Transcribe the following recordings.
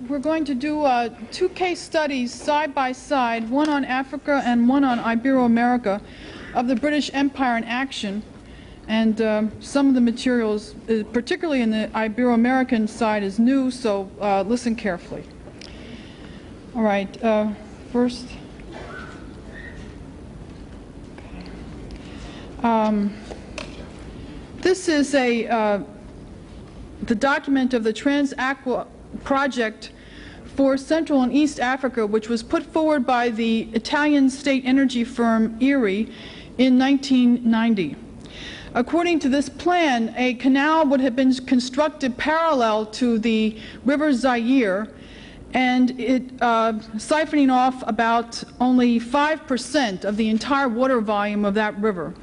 we're going to do two case studies side by side, one on Africa and one on Ibero-America, of the British Empire in action. And some of the materials, particularly in the Ibero-American side, is new, so listen carefully. All right, first. This is the document of the Trans-Aqua project for Central and East Africa, which was put forward by the Italian state energy firm EIR in 1990. According to this plan, a canal would have been constructed parallel to the river Zaire, and it siphoning off about only 5% of the entire water volume of that river.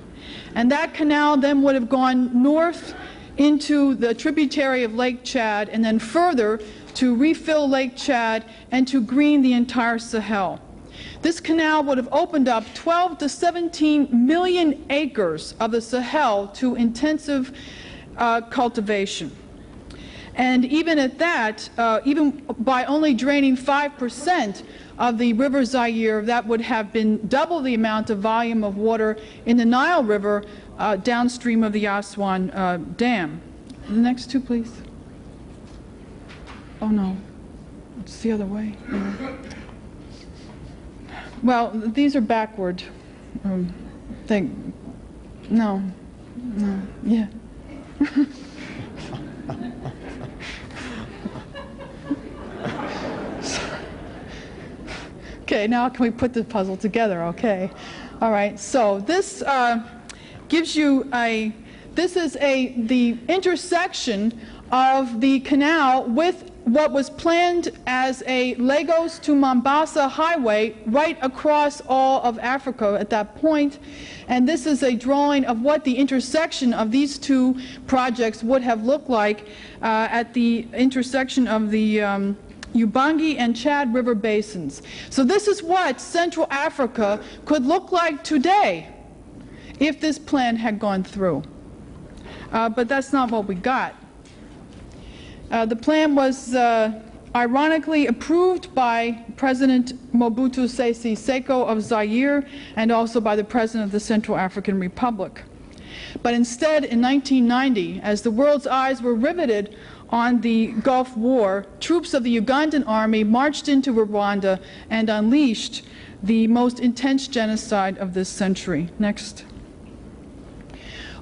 And that canal then would have gone north into the tributary of Lake Chad and then further to refill Lake Chad and to green the entire Sahel. This canal would have opened up 12 to 17 million acres of the Sahel to intensive cultivation. And even at that, even by only draining 5% of the river Zaire, that would have been double the amount of volume of water in the Nile River downstream of the Aswan Dam. The next two, please. Oh no, it's the other way. Well, these are backward. No, yeah. Okay, now can we put the puzzle together? Okay. All right, so this gives you this is the intersection of the canal with what was planned as a Lagos to Mombasa highway right across all of Africa at that point. And this is a drawing of what the intersection of these two projects would have looked like at the intersection of the Ubangi and Chad River basins. So this is what Central Africa could look like today if this plan had gone through. But that's not what we got. The plan was ironically approved by President Mobutu Sese Seko of Zaire and also by the President of the Central African Republic. But instead, in 1990, as the world's eyes were riveted on the Gulf War, troops of the Ugandan army marched into Rwanda and unleashed the most intense genocide of this century. Next.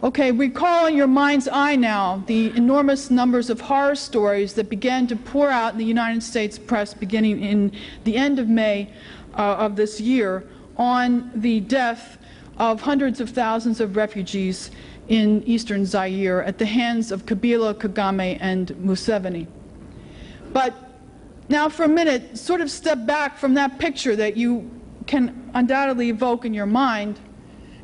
Okay, recall in your mind's eye now the enormous numbers of horror stories that began to pour out in the United States press beginning in the end of May of this year on the death of hundreds of thousands of refugees in eastern Zaire at the hands of Kabila, Kagame, and Museveni. But now for a minute, sort of step back from that picture that you can undoubtedly evoke in your mind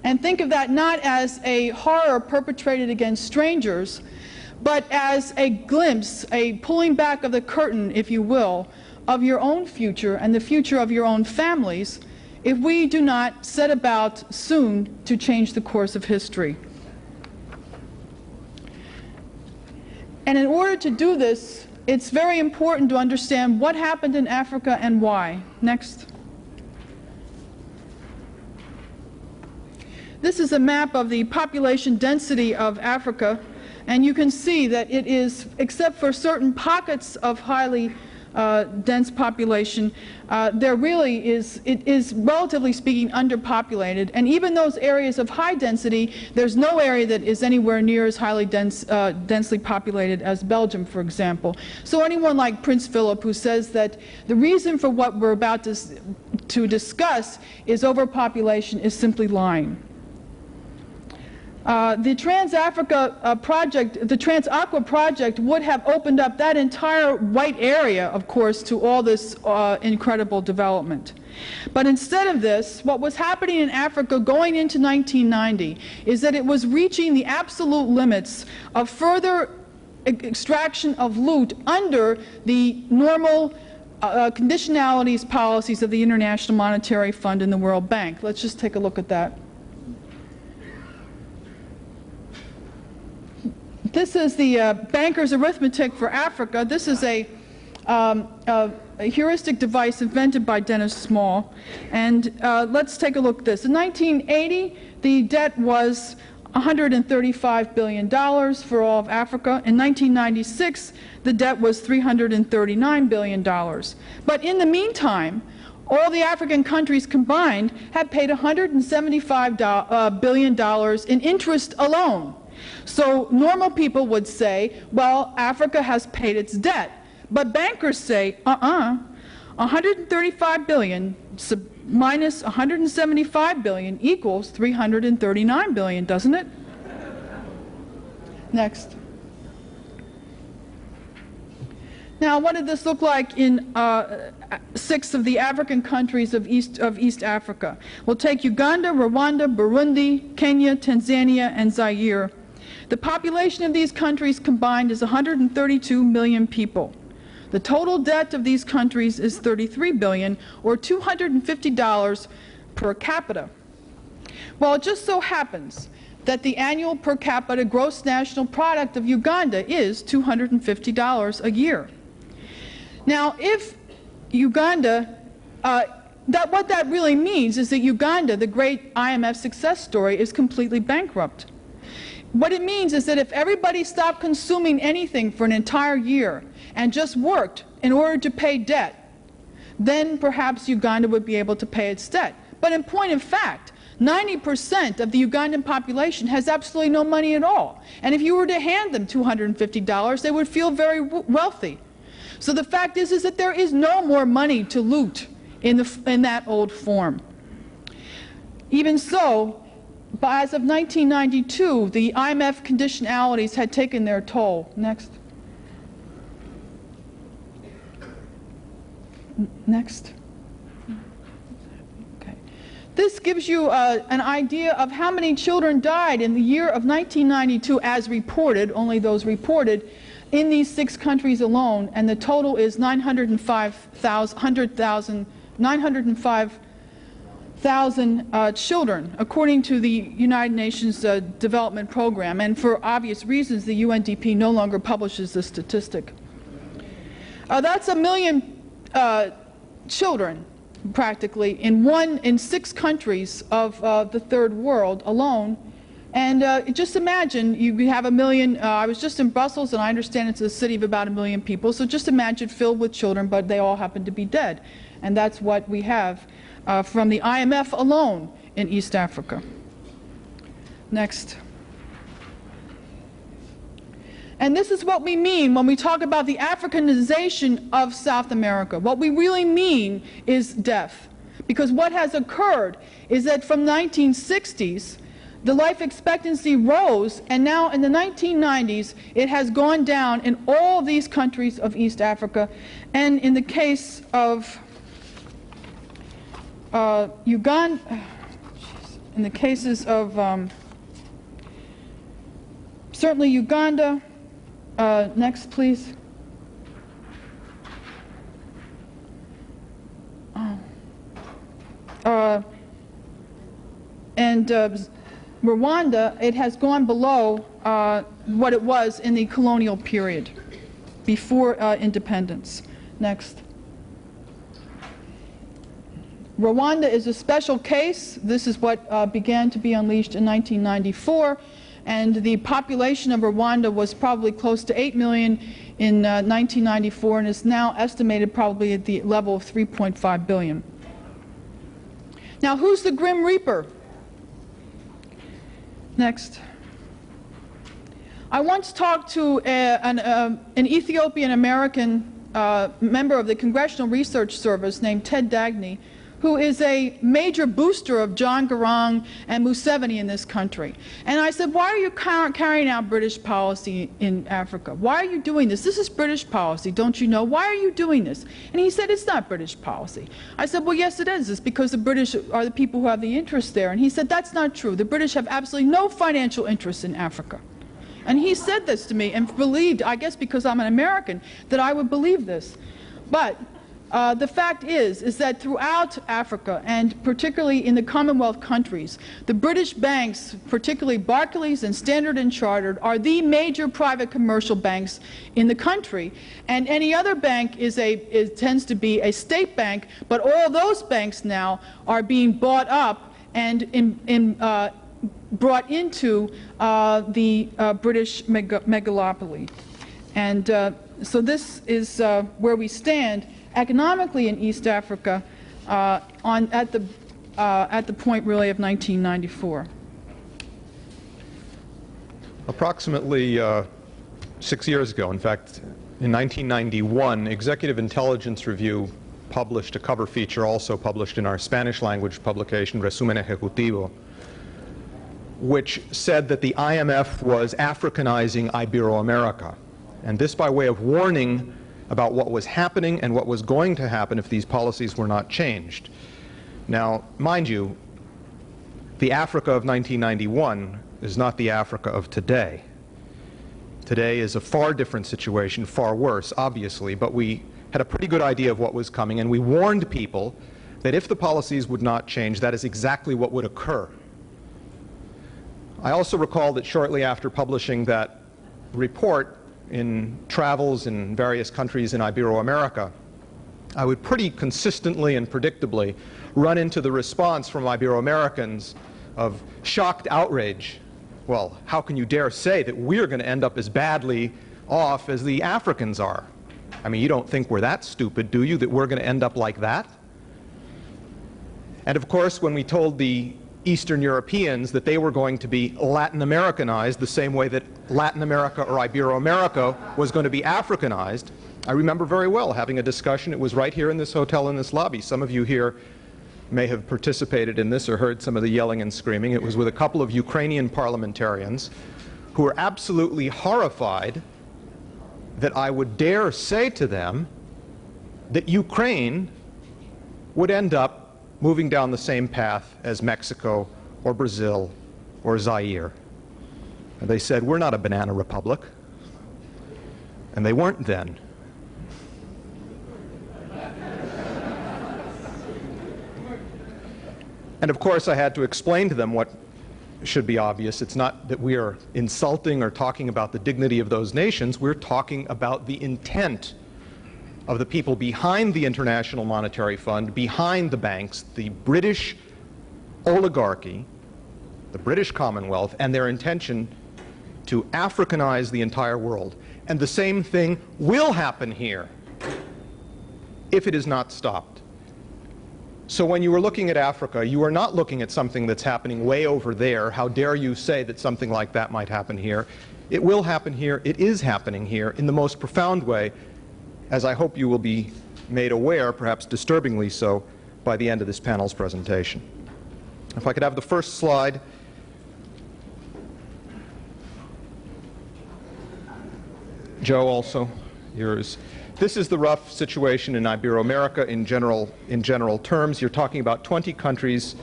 and think of that not as a horror perpetrated against strangers, but as a glimpse, a pulling back of the curtain, if you will, of your own future and the future of your own families if we do not set about soon to change the course of history. And in order to do this, it's very important to understand what happened in Africa and why. Next. This is a map of the population density of Africa, and you can see that it is, except for certain pockets of highly dense population, there really is, it is relatively speaking underpopulated, and even those areas of high density, there's no area that is anywhere near as highly densely populated as Belgium, for example. So anyone like Prince Philip, who says that the reason for what we're about to discuss is overpopulation, is simply lying. The Trans-Africa project, the Trans-Aqua project would have opened up that entire white area, of course, to all this incredible development. But instead of this, what was happening in Africa going into 1990 is that it was reaching the absolute limits of further extraction of loot under the normal conditionalities policies of the International Monetary Fund and the World Bank. Let's just take a look at that. This is the banker's arithmetic for Africa. This is a a heuristic device invented by Dennis Small. And let's take a look at this. In 1980, the debt was $135 billion for all of Africa. In 1996, the debt was $339 billion. But in the meantime, all the African countries combined have paid $175 billion in interest alone. So normal people would say, well, Africa has paid its debt. But bankers say, 135 billion minus 175 billion equals 339 billion, doesn't it? Next. Now, what did this look like in 6 of the African countries of East Africa? We'll take Uganda, Rwanda, Burundi, Kenya, Tanzania, and Zaire. The population of these countries combined is 132 million people. The total debt of these countries is $33 billion, or $250 per capita. Well, it just so happens that the annual per capita gross national product of Uganda is $250 a year. Now, if Uganda, what that really means is that Uganda, the great IMF success story, is completely bankrupt. What it means is that if everybody stopped consuming anything for an entire year and just worked in order to pay debt, then perhaps Uganda would be able to pay its debt. But in point of fact, 90% of the Ugandan population has absolutely no money at all. And if you were to hand them $250, they would feel very wealthy. So the fact is that there is no more money to loot in that old form. Even so, as of 1992, the IMF conditionalities had taken their toll. Next. Next. Okay. This gives you an idea of how many children died in the year of 1992 as reported, only those reported, in these 6 countries alone, and the total is 905,000 children, according to the United Nations Development Program. And for obvious reasons, the UNDP no longer publishes this statistic. That's 1 million children, practically, in 6 countries of the third world alone. And just imagine you have 1 million, I was just in Brussels, and I understand it's a city of about 1 million people, so just imagine filled with children, but they all happen to be dead. And that's what we have from the IMF alone in East Africa. Next. And this is what we mean when we talk about the Africanization of South America. What we really mean is death. Because what has occurred is that from 1960s, the life expectancy rose, and now in the 1990s, it has gone down in all these countries of East Africa. And in the case of Uganda, in the cases of certainly Uganda, next please. And Rwanda, it has gone below what it was in the colonial period, before independence. Next. Rwanda is a special case. This is what began to be unleashed in 1994, and the population of Rwanda was probably close to 8 million in 1994, and is now estimated probably at the level of 3.5 billion. Now, who's the Grim Reaper? Next. I once talked to an Ethiopian American member of the Congressional Research Service named Ted Dagny, who is a major booster of John Garang and Museveni in this country. And I said, why are you carrying out British policy in Africa? Why are you doing this? This is British policy, don't you know? Why are you doing this? And he said, it's not British policy. I said, well, yes, it is. It's because the British are the people who have the interest there. And he said, that's not true. The British have absolutely no financial interest in Africa. And he said this to me and believed, I guess because I'm an American, that I would believe this. But the fact is that throughout Africa, and particularly in the Commonwealth countries, the British banks, particularly Barclays and Standard & Chartered, are the major private commercial banks in the country. And any other bank tends to be a state bank, but all those banks now are being bought up and brought into the British megalopoly. And so this is where we stand economically in East Africa at the point really of 1994. Approximately 6 years ago, in fact, in 1991, Executive Intelligence Review published a cover feature, also published in our Spanish language publication, Resumen Ejecutivo, which said that the IMF was Africanizing Ibero-America. And this by way of warning about what was happening and what was going to happen if these policies were not changed. Now, mind you, the Africa of 1991 is not the Africa of today. Today is a far different situation, far worse, obviously, but we had a pretty good idea of what was coming, and we warned people that if the policies would not change, that is exactly what would occur. I also recall that shortly after publishing that report in travels in various countries in Ibero-America, I would pretty consistently and predictably run into the response from Ibero-Americans of shocked outrage. Well, how can you dare say that we're going to end up as badly off as the Africans are? I mean, you don't think we're that stupid, do you, that we're going to end up like that? And of course, when we told the Eastern Europeans that they were going to be Latin Americanized the same way that Latin America or Ibero-America was going to be Africanized, I remember very well having a discussion. It was right here in this hotel in this lobby. Some of you here may have participated in this or heard some of the yelling and screaming. It was with a couple of Ukrainian parliamentarians who were absolutely horrified that I would dare say to them that Ukraine would end up moving down the same path as Mexico or Brazil or Zaire. And they said, we're not a banana republic. And they weren't then. And of course I had to explain to them what should be obvious. It's not that we are insulting or talking about the dignity of those nations. We're talking about the intent of the people behind the International Monetary Fund, behind the banks, the British oligarchy, the British Commonwealth, and their intention to Africanize the entire world. And the same thing will happen here if it is not stopped. So when you are looking at Africa, you are not looking at something that's happening way over there. How dare you say that something like that might happen here? It will happen here. It is happening here in the most profound way, as I hope you will be made aware, perhaps disturbingly so, by the end of this panel's presentation. If I could have the first slide. Joe, also, yours. This is the rough situation in Ibero-America in general terms. You're talking about 20 countries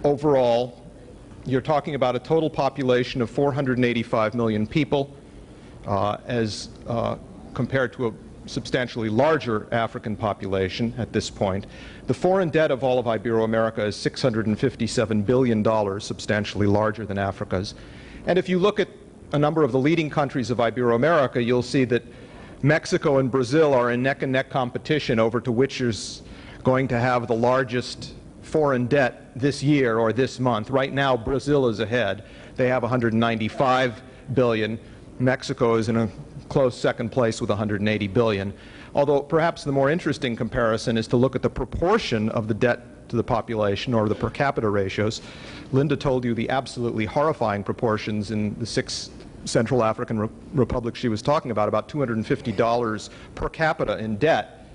overall. You're talking about a total population of 485 million people, as compared to a substantially larger African population at this point. The foreign debt of all of Ibero-America is $657 billion, substantially larger than Africa's. And if you look at a number of the leading countries of Ibero-America, you'll see that Mexico and Brazil are in neck-and-neck competition over to which is going to have the largest foreign debt this year or this month. Right now, Brazil is ahead. They have $195 billion. Mexico is in a close second place with $180 billion. Although perhaps the more interesting comparison is to look at the proportion of the debt to the population, or the per capita ratios. Linda told you the absolutely horrifying proportions in the 6 Central African republics she was talking about $250 per capita in debt.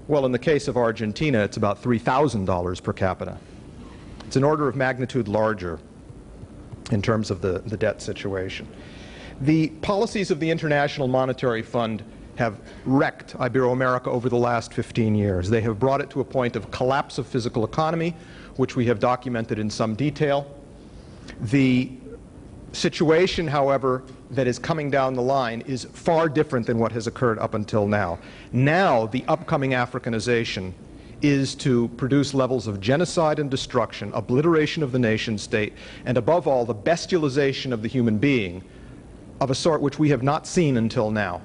Well, in the case of Argentina, it's about $3,000 per capita. It's an order of magnitude larger in terms of the debt situation. The policies of the International Monetary Fund have wrecked Ibero-America over the last 15 years. They have brought it to a point of collapse of physical economy, which we have documented in some detail. The situation, however, that is coming down the line is far different than what has occurred up until now. Now, the upcoming Africanization is to produce levels of genocide and destruction, obliteration of the nation state, and above all, the bestialization of the human being of a sort which we have not seen until now.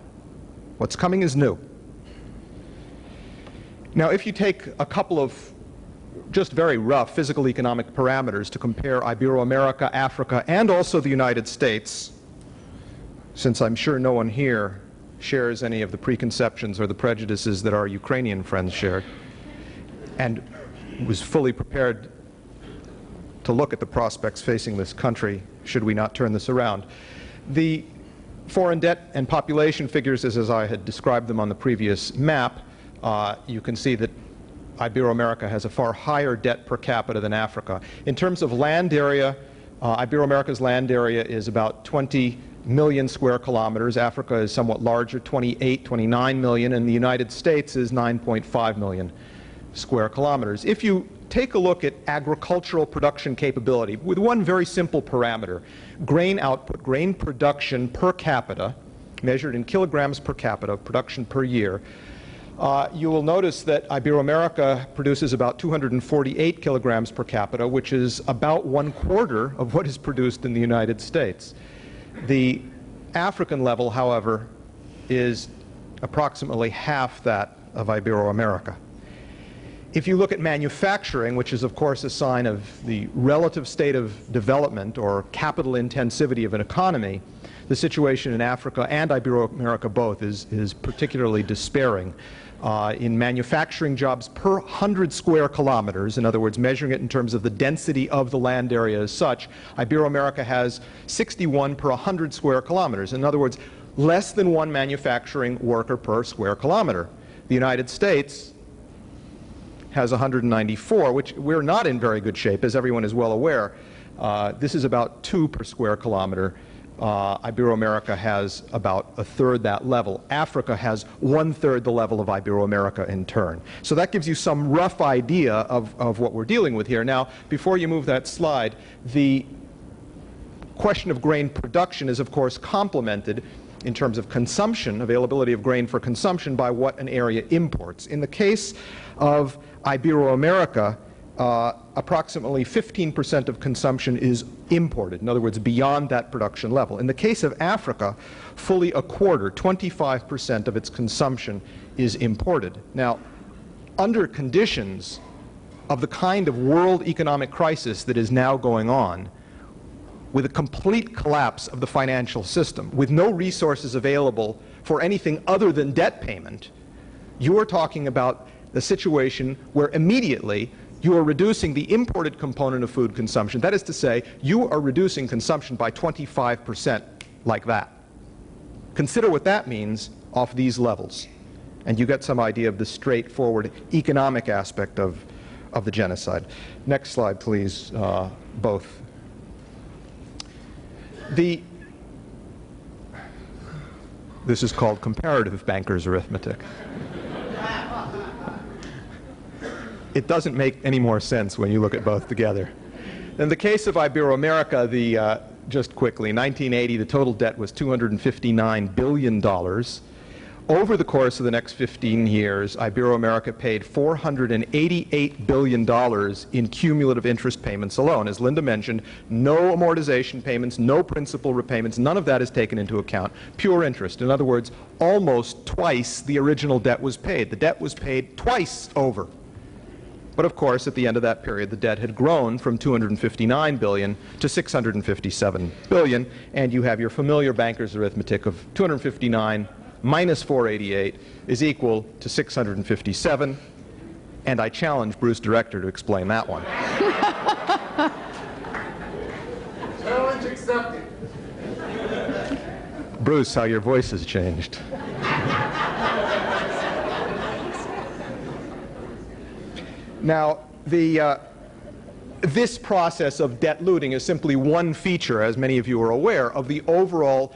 What's coming is new. Now, if you take a couple of just very rough physical economic parameters to compare Ibero-America, Africa, and also the United States, since I'm sure no one here shares any of the preconceptions or the prejudices that our Ukrainian friends shared, and was fully prepared to look at the prospects facing this country should we not turn this around. The foreign debt and population figures, as I had described them on the previous map, you can see that Ibero-America has a far higher debt per capita than Africa. In terms of land area, Ibero-America's land area is about 20 million square kilometers. Africa is somewhat larger, 28, 29 million, and the United States is 9.5 million square kilometers. If you take a look at agricultural production capability with one very simple parameter, grain output, grain production per capita, measured in kilograms per capita, production per year, you will notice that Ibero-America produces about 248 kilograms per capita, which is about 1/4 of what is produced in the United States. The African level, however, is approximately half that of Ibero-America. If you look at manufacturing, which is of course a sign of the relative state of development or capital intensivity of an economy, the situation in Africa and Ibero-America both is particularly despairing. In manufacturing jobs per 100 square kilometers, in other words, measuring it in terms of the density of the land area as such, Ibero-America has 61 per 100 square kilometers. In other words, less than one manufacturing worker per square kilometer. The United States has 194, which we're not in very good shape, as everyone is well aware. This is about 2 per square kilometer. Ibero-America has about 1/3 that level. Africa has 1/3 the level of Ibero-America in turn. So that gives you some rough idea of what we're dealing with here. Now, before you move that slide, the question of grain production is, of course, complemented in terms of consumption, availability of grain for consumption, by what an area imports. In the case of Ibero-America, approximately 15% of consumption is imported, in other words, beyond that production level. In the case of Africa, fully a quarter, 25% of its consumption is imported. Now, under conditions of the kind of world economic crisis that is now going on, with a complete collapse of the financial system, with no resources available for anything other than debt payment, you are talking about the situation where immediately you are reducing the imported component of food consumption. That is to say, you are reducing consumption by 25% like that. Consider what that means off these levels, and you get some idea of the straightforward economic aspect of the genocide. Next slide, please, both. This is called comparative banker's arithmetic. It doesn't make any more sense when you look at both together. In the case of Ibero-America, just quickly, in 1980, the total debt was $259 billion. Over the course of the next 15 years, Ibero-America paid $488 billion in cumulative interest payments alone. As Linda mentioned, no amortization payments, no principal repayments, none of that is taken into account. Pure interest. In other words, almost twice the original debt was paid. The debt was paid twice over. But of course, at the end of that period, the debt had grown from $259 billion to $657 billion, and you have your familiar banker's arithmetic of 259 minus 488 is equal to 657, and I challenge Bruce Director to explain that one. Challenge accepted. Bruce, how your voice has changed. Now, this process of debt looting is simply one feature, as many of you are aware, of the overall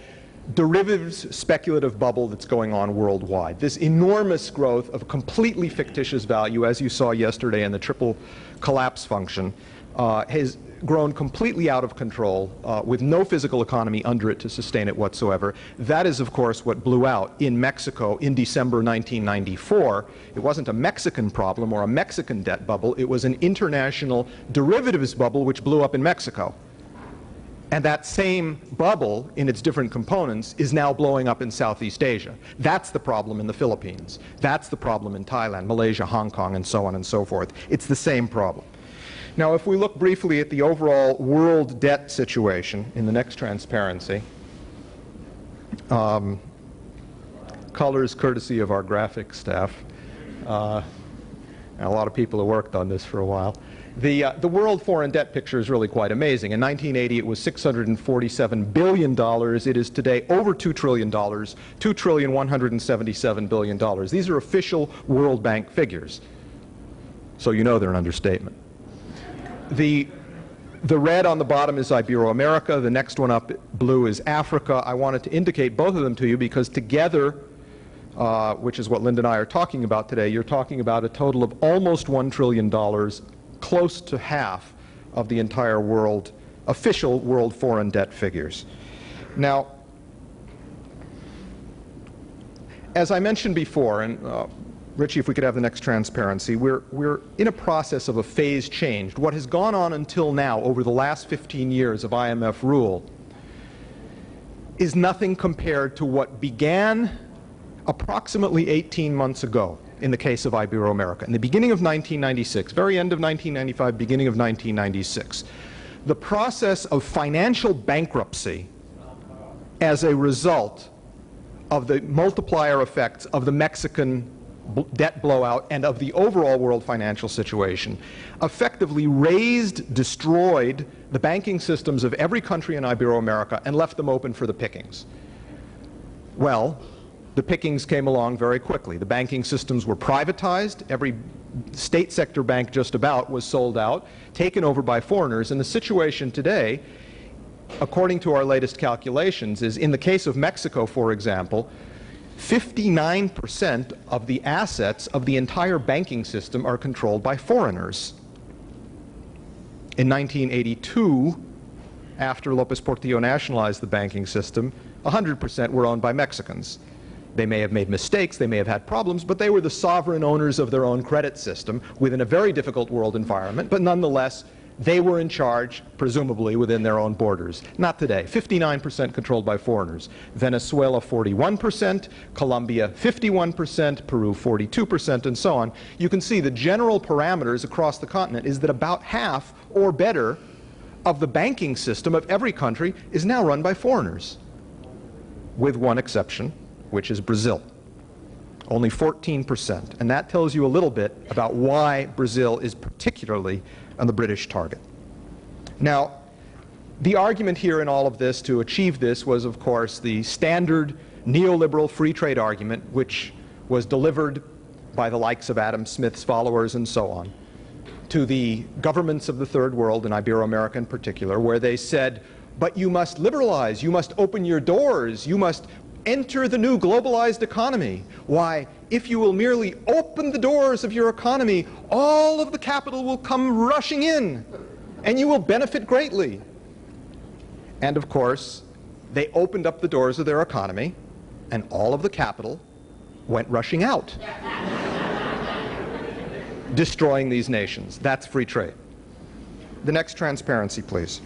derivatives speculative bubble that's going on worldwide. This enormous growth of completely fictitious value, as you saw yesterday in the triple collapse function, has grown completely out of control with no physical economy under it to sustain it whatsoever. That is, of course, what blew out in Mexico in December 1994. It wasn't a Mexican problem or a Mexican debt bubble. It was an international derivatives bubble which blew up in Mexico. And that same bubble, in its different components, is now blowing up in Southeast Asia. That's the problem in the Philippines. That's the problem in Thailand, Malaysia, Hong Kong, and so on and so forth. It's the same problem. Now, if we look briefly at the overall world debt situation in the next transparency, colors courtesy of our graphics staff. And a lot of people have worked on this for a while. The world foreign debt picture is really quite amazing. In 1980, it was $647 billion. It is today over $2 trillion, $2,177 billion. These are official World Bank figures. So you know they're an understatement. The red on the bottom is Ibero-America. The next one up, blue, is Africa. I wanted to indicate both of them to you because together, which is what Linda and I are talking about today, you're talking about a total of almost $1 trillion, close to half of the entire world, official world foreign debt figures. Now, as I mentioned before, and Richie, if we could have the next transparency, we're in a process of a phase change. What has gone on until now, over the last 15 years of IMF rule, is nothing compared to what began approximately 18 months ago in the case of Ibero-America. In the beginning of 1996, very end of 1995, beginning of 1996, the process of financial bankruptcy as a result of the multiplier effects of the Mexican debt blowout and of the overall world financial situation effectively razed, destroyed the banking systems of every country in Ibero-America and left them open for the pickings. Well, the pickings came along very quickly. The banking systems were privatized. Every state sector bank just about was sold out, taken over by foreigners. And the situation today, according to our latest calculations, is in the case of Mexico, for example, 59% of the assets of the entire banking system are controlled by foreigners. In 1982, after López Portillo nationalized the banking system, 100% were owned by Mexicans. They may have made mistakes, they may have had problems, but they were the sovereign owners of their own credit system within a very difficult world environment, but nonetheless, they were in charge, presumably, within their own borders. Not today. 59% controlled by foreigners. Venezuela, 41%, Colombia, 51%, Peru, 42%, and so on. You can see the general parameters across the continent is that about half or better of the banking system of every country is now run by foreigners, with one exception, which is Brazil. Only 14%. And that tells you a little bit about why Brazil is particularly on the British target. Now, the argument here in all of this to achieve this was, of course, the standard neoliberal free trade argument, which was delivered by the likes of Adam Smith's followers and so on to the governments of the third world, and Ibero-America in particular, where they said, but you must liberalize, you must open your doors, you must enter the new globalized economy. Why, if you will merely open the doors of your economy, all of the capital will come rushing in, and you will benefit greatly. And of course, they opened up the doors of their economy, and all of the capital went rushing out, destroying these nations. That's free trade. The next transparency, please.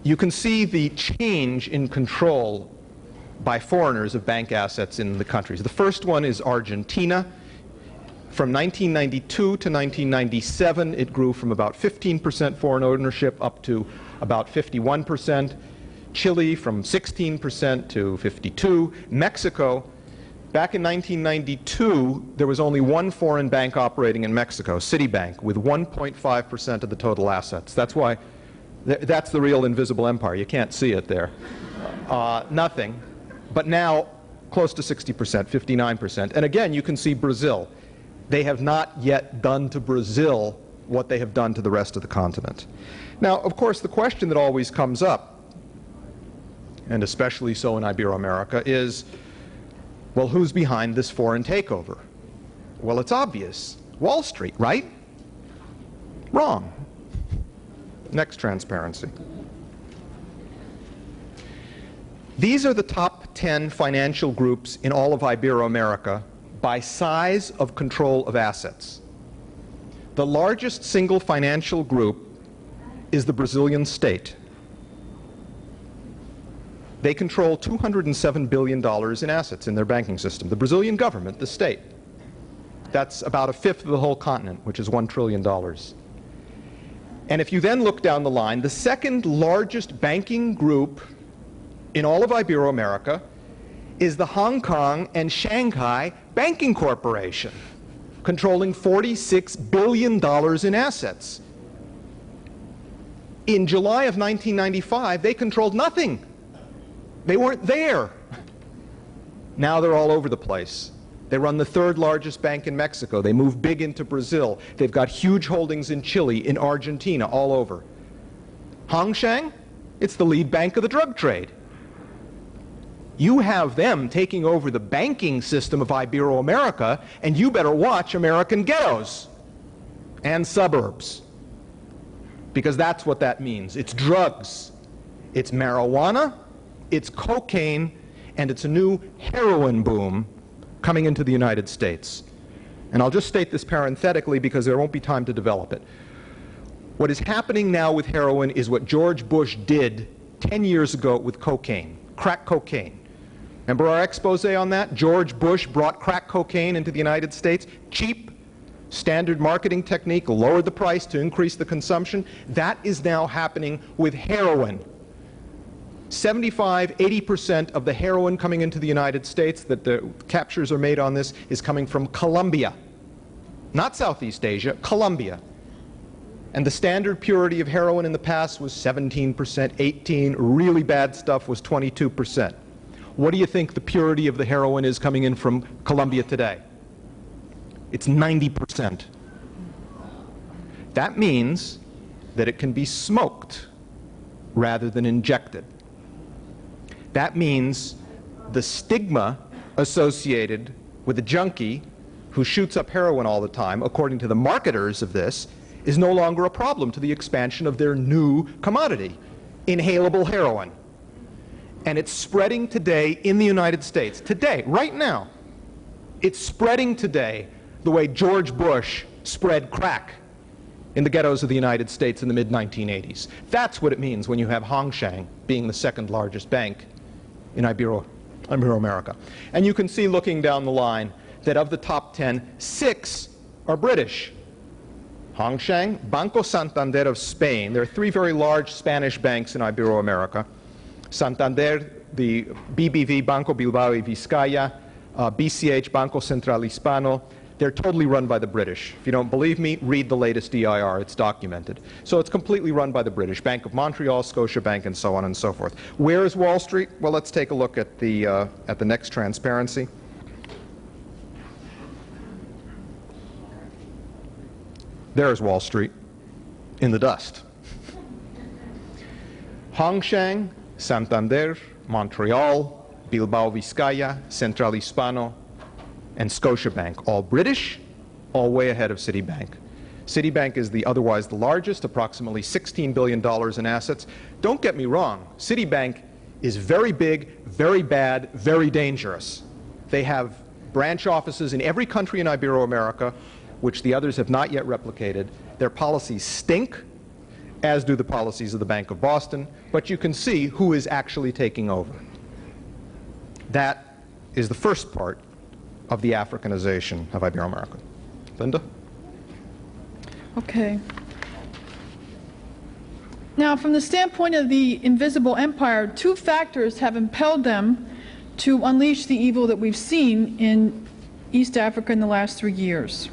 You can see the change in control by foreigners of bank assets in the countries. The first one is Argentina. From 1992 to 1997, it grew from about 15% foreign ownership up to about 51%. Chile from 16% to 52%. Mexico, back in 1992, there was only one foreign bank operating in Mexico, Citibank, with 1.5% of the total assets. That's why that's the real invisible empire. You can't see it there. Nothing. But now, close to 60%, 59%. And again, you can see Brazil. They have not yet done to Brazil what they have done to the rest of the continent. Now, of course, the question that always comes up, and especially so in Ibero-America, is, well, who's behind this foreign takeover? Well, it's obvious. Wall Street, right? Wrong. Next transparency. These are the top 10 financial groups in all of Ibero-America by size of control of assets. The largest single financial group is the Brazilian state. They control $207 billion in assets in their banking system. The Brazilian government, the state. That's about a fifth of the whole continent, which is $1 trillion. And if you then look down the line, the second largest banking group in all of Ibero-America is the Hong Kong and Shanghai Banking Corporation, controlling $46 billion in assets. In July of 1995, they controlled nothing. They weren't there. Now they're all over the place. They run the third largest bank in Mexico. They move big into Brazil. They've got huge holdings in Chile, in Argentina, all over. Hongshang, it's the lead bank of the drug trade. You have them taking over the banking system of Ibero-America, and you better watch American ghettos and suburbs, because that's what that means. It's drugs, it's marijuana, it's cocaine, and it's a new heroin boom coming into the United States. And I'll just state this parenthetically because there won't be time to develop it. What is happening now with heroin is what George Bush did 10 years ago with cocaine, crack cocaine. Remember our expose on that? George Bush brought crack cocaine into the United States, cheap, standard marketing technique, lowered the price to increase the consumption. That is now happening with heroin. 75–80% of the heroin coming into the United States that the captures are made on this is coming from Colombia. Not Southeast Asia, Colombia. And the standard purity of heroin in the past was 17%, 18%, really bad stuff was 22%. What do you think the purity of the heroin is coming in from Colombia today? It's 90%. That means that it can be smoked rather than injected. That means the stigma associated with a junkie who shoots up heroin all the time, according to the marketers of this, is no longer a problem to the expansion of their new commodity, inhalable heroin. And it's spreading today in the United States. Today, right now, it's spreading today the way George Bush spread crack in the ghettos of the United States in the mid-1980s. That's what it means when you have Hongshang being the second largest bank in Ibero-America. And you can see, looking down the line, that of the top 10, 6 are British. Hongshang, Banco Santander of Spain. There are 3 very large Spanish banks in Ibero-America. Santander, the BBV, Banco Bilbao y Vizcaya, BCH, Banco Central Hispano. They're totally run by the British. If you don't believe me, read the latest EIR. It's documented. So it's completely run by the British. Bank of Montreal, Scotiabank, and so on and so forth. Where is Wall Street? Well, let's take a look at the next transparency. There's Wall Street in the dust. Hongshang, Santander, Montreal, Bilbao Vizcaya, Central Hispano, and Scotiabank, all British, all way ahead of Citibank. Citibank is otherwise the largest, approximately $16 billion in assets. Don't get me wrong, Citibank is very big, very bad, very dangerous. They have branch offices in every country in Ibero-America, which the others have not yet replicated. Their policies stink, as do the policies of the Bank of Boston, but you can see who is actually taking over. That is the first part of the Africanization of Ibero-America. Linda? Okay. Now, from the standpoint of the invisible empire, 2 factors have impelled them to unleash the evil that we've seen in East Africa in the last 3 years.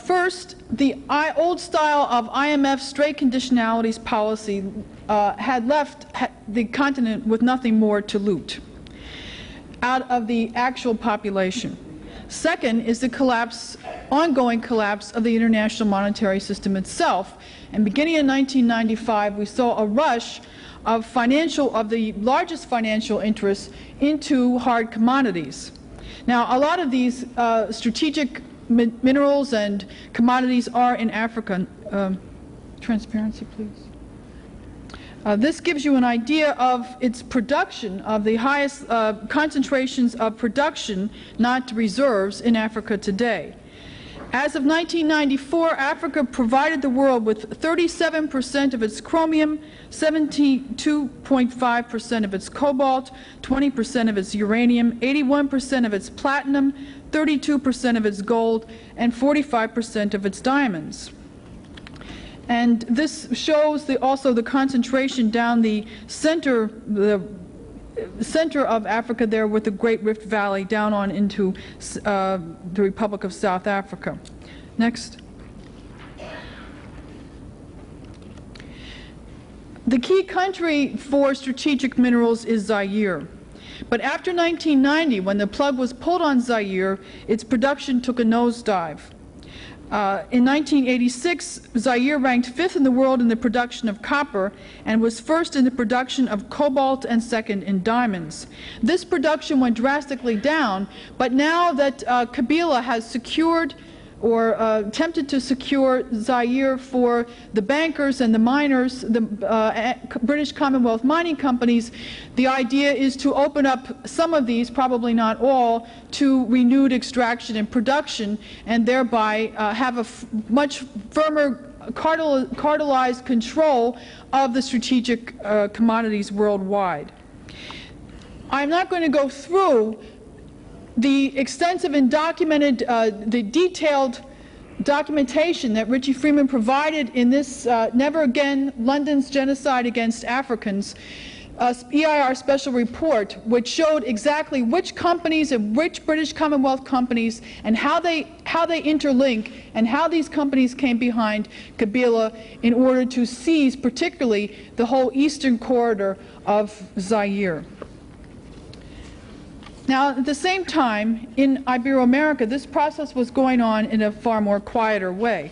First, the old style of IMF straight conditionalities policy had left the continent with nothing more to loot out of the actual population. Second is the ongoing collapse of the international monetary system itself. And beginning in 1995, we saw a rush of the largest financial interests into hard commodities. Now, a lot of these strategic minerals and commodities are in Africa. Transparency, please. This gives you an idea of its production, of the highest concentrations of production, not reserves, in Africa today. As of 1994, Africa provided the world with 37% of its chromium, 72.5% of its cobalt, 20% of its uranium, 81% of its platinum, 32% of its gold, and 45% of its diamonds. And this shows also the concentration down the center of Africa there with the Great Rift Valley down on into the Republic of South Africa. Next. The key country for strategic minerals is Zaire. But after 1990, when the plug was pulled on Zaire, its production took a nosedive. In 1986, Zaire ranked 5th in the world in the production of copper and was 1st in the production of cobalt and 2nd in diamonds. This production went drastically down, but now that Kabila has secured or attempted to secure Zaire for the bankers and the miners, the British Commonwealth mining companies, the idea is to open up some of these, probably not all, to renewed extraction and production, and thereby have a much firmer cartelized control of the strategic commodities worldwide. I'm not going to go through the extensive and documented, the detailed documentation that Richie Freeman provided in this Never Again, London's Genocide Against Africans, EIR special report, which showed exactly which companies and which British Commonwealth companies and how they interlink and how these companies came behind Kabila in order to seize particularly the whole eastern corridor of Zaire. Now, at the same time, in Ibero-America, this process was going on in a far more quieter way.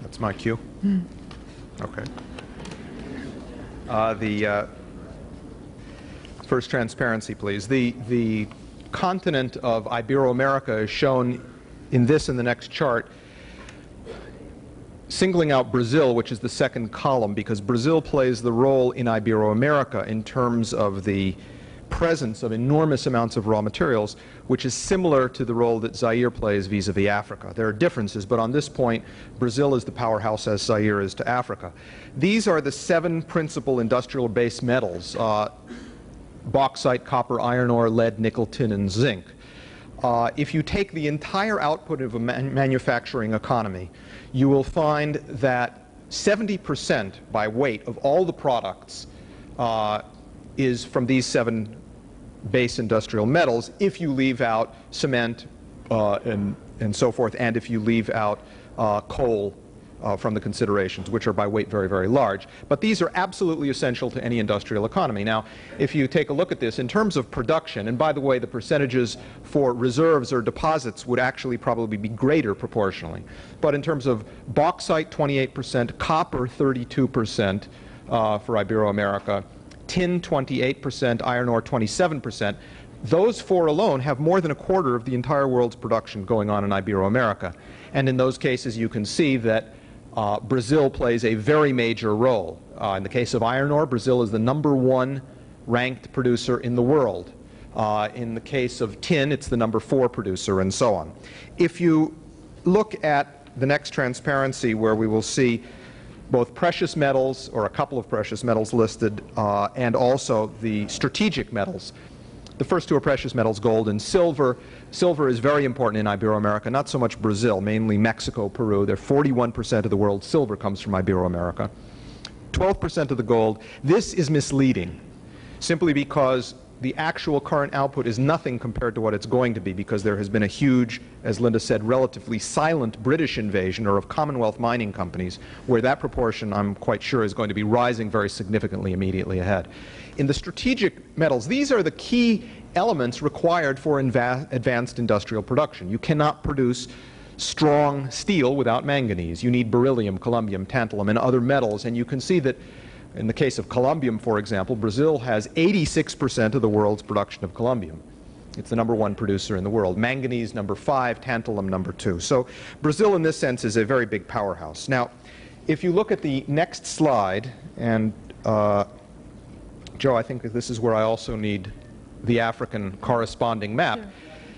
That's my cue. Okay. The first transparency, please. The continent of Ibero-America is shown in this and the next chart, singling out Brazil, which is the second column, because Brazil plays the role in Ibero-America in terms of the presence of enormous amounts of raw materials, which is similar to the role that Zaire plays vis-a-vis Africa. There are differences, but on this point, Brazil is the powerhouse as Zaire is to Africa. These are the 7 principal industrial base metals: bauxite, copper, iron ore, lead, nickel, tin, and zinc. If you take the entire output of a manufacturing economy, you will find that 70% by weight of all the products is from these 7 base industrial metals, if you leave out cement and so forth, and if you leave out coal from the considerations, which are by weight very, very large. But these are absolutely essential to any industrial economy. Now, if you take a look at this in terms of production, and by the way, the percentages for reserves or deposits would actually probably be greater proportionally. But in terms of bauxite, 28%, copper, 32% for Ibero-America, tin, 28%, iron ore, 27%. Those 4 alone have more than a quarter of the entire world's production going on in Ibero-America. And in those cases, you can see that Brazil plays a very major role. In the case of iron ore, Brazil is the #1 ranked producer in the world. In the case of tin, it's the #4 producer, and so on. If you look at the next transparency, where we will see both precious metals, or a couple of precious metals listed, and also the strategic metals. The first 2 are precious metals, gold and silver. Silver is very important in Ibero-America, not so much Brazil, mainly Mexico, Peru. They're 41% of the world's silver comes from Ibero-America. 12% of the gold. This is misleading, simply because the actual current output is nothing compared to what it's going to be, because there has been a huge, as Linda said, relatively silent British invasion, or of Commonwealth mining companies, where that proportion, I'm quite sure, is going to be rising very significantly immediately ahead. In the strategic metals, these are the key elements required for advanced industrial production. You cannot produce strong steel without manganese. You need beryllium, columbium, tantalum, and other metals, and you can see that In the case of columbium, for example, Brazil has 86% of the world's production of columbium. It's the #1 producer in the world. Manganese, #5, tantalum, #2. So Brazil, in this sense, is a very big powerhouse. Now, if you look at the next slide, and Joe, I think that this is where I also need the African corresponding map. Sure.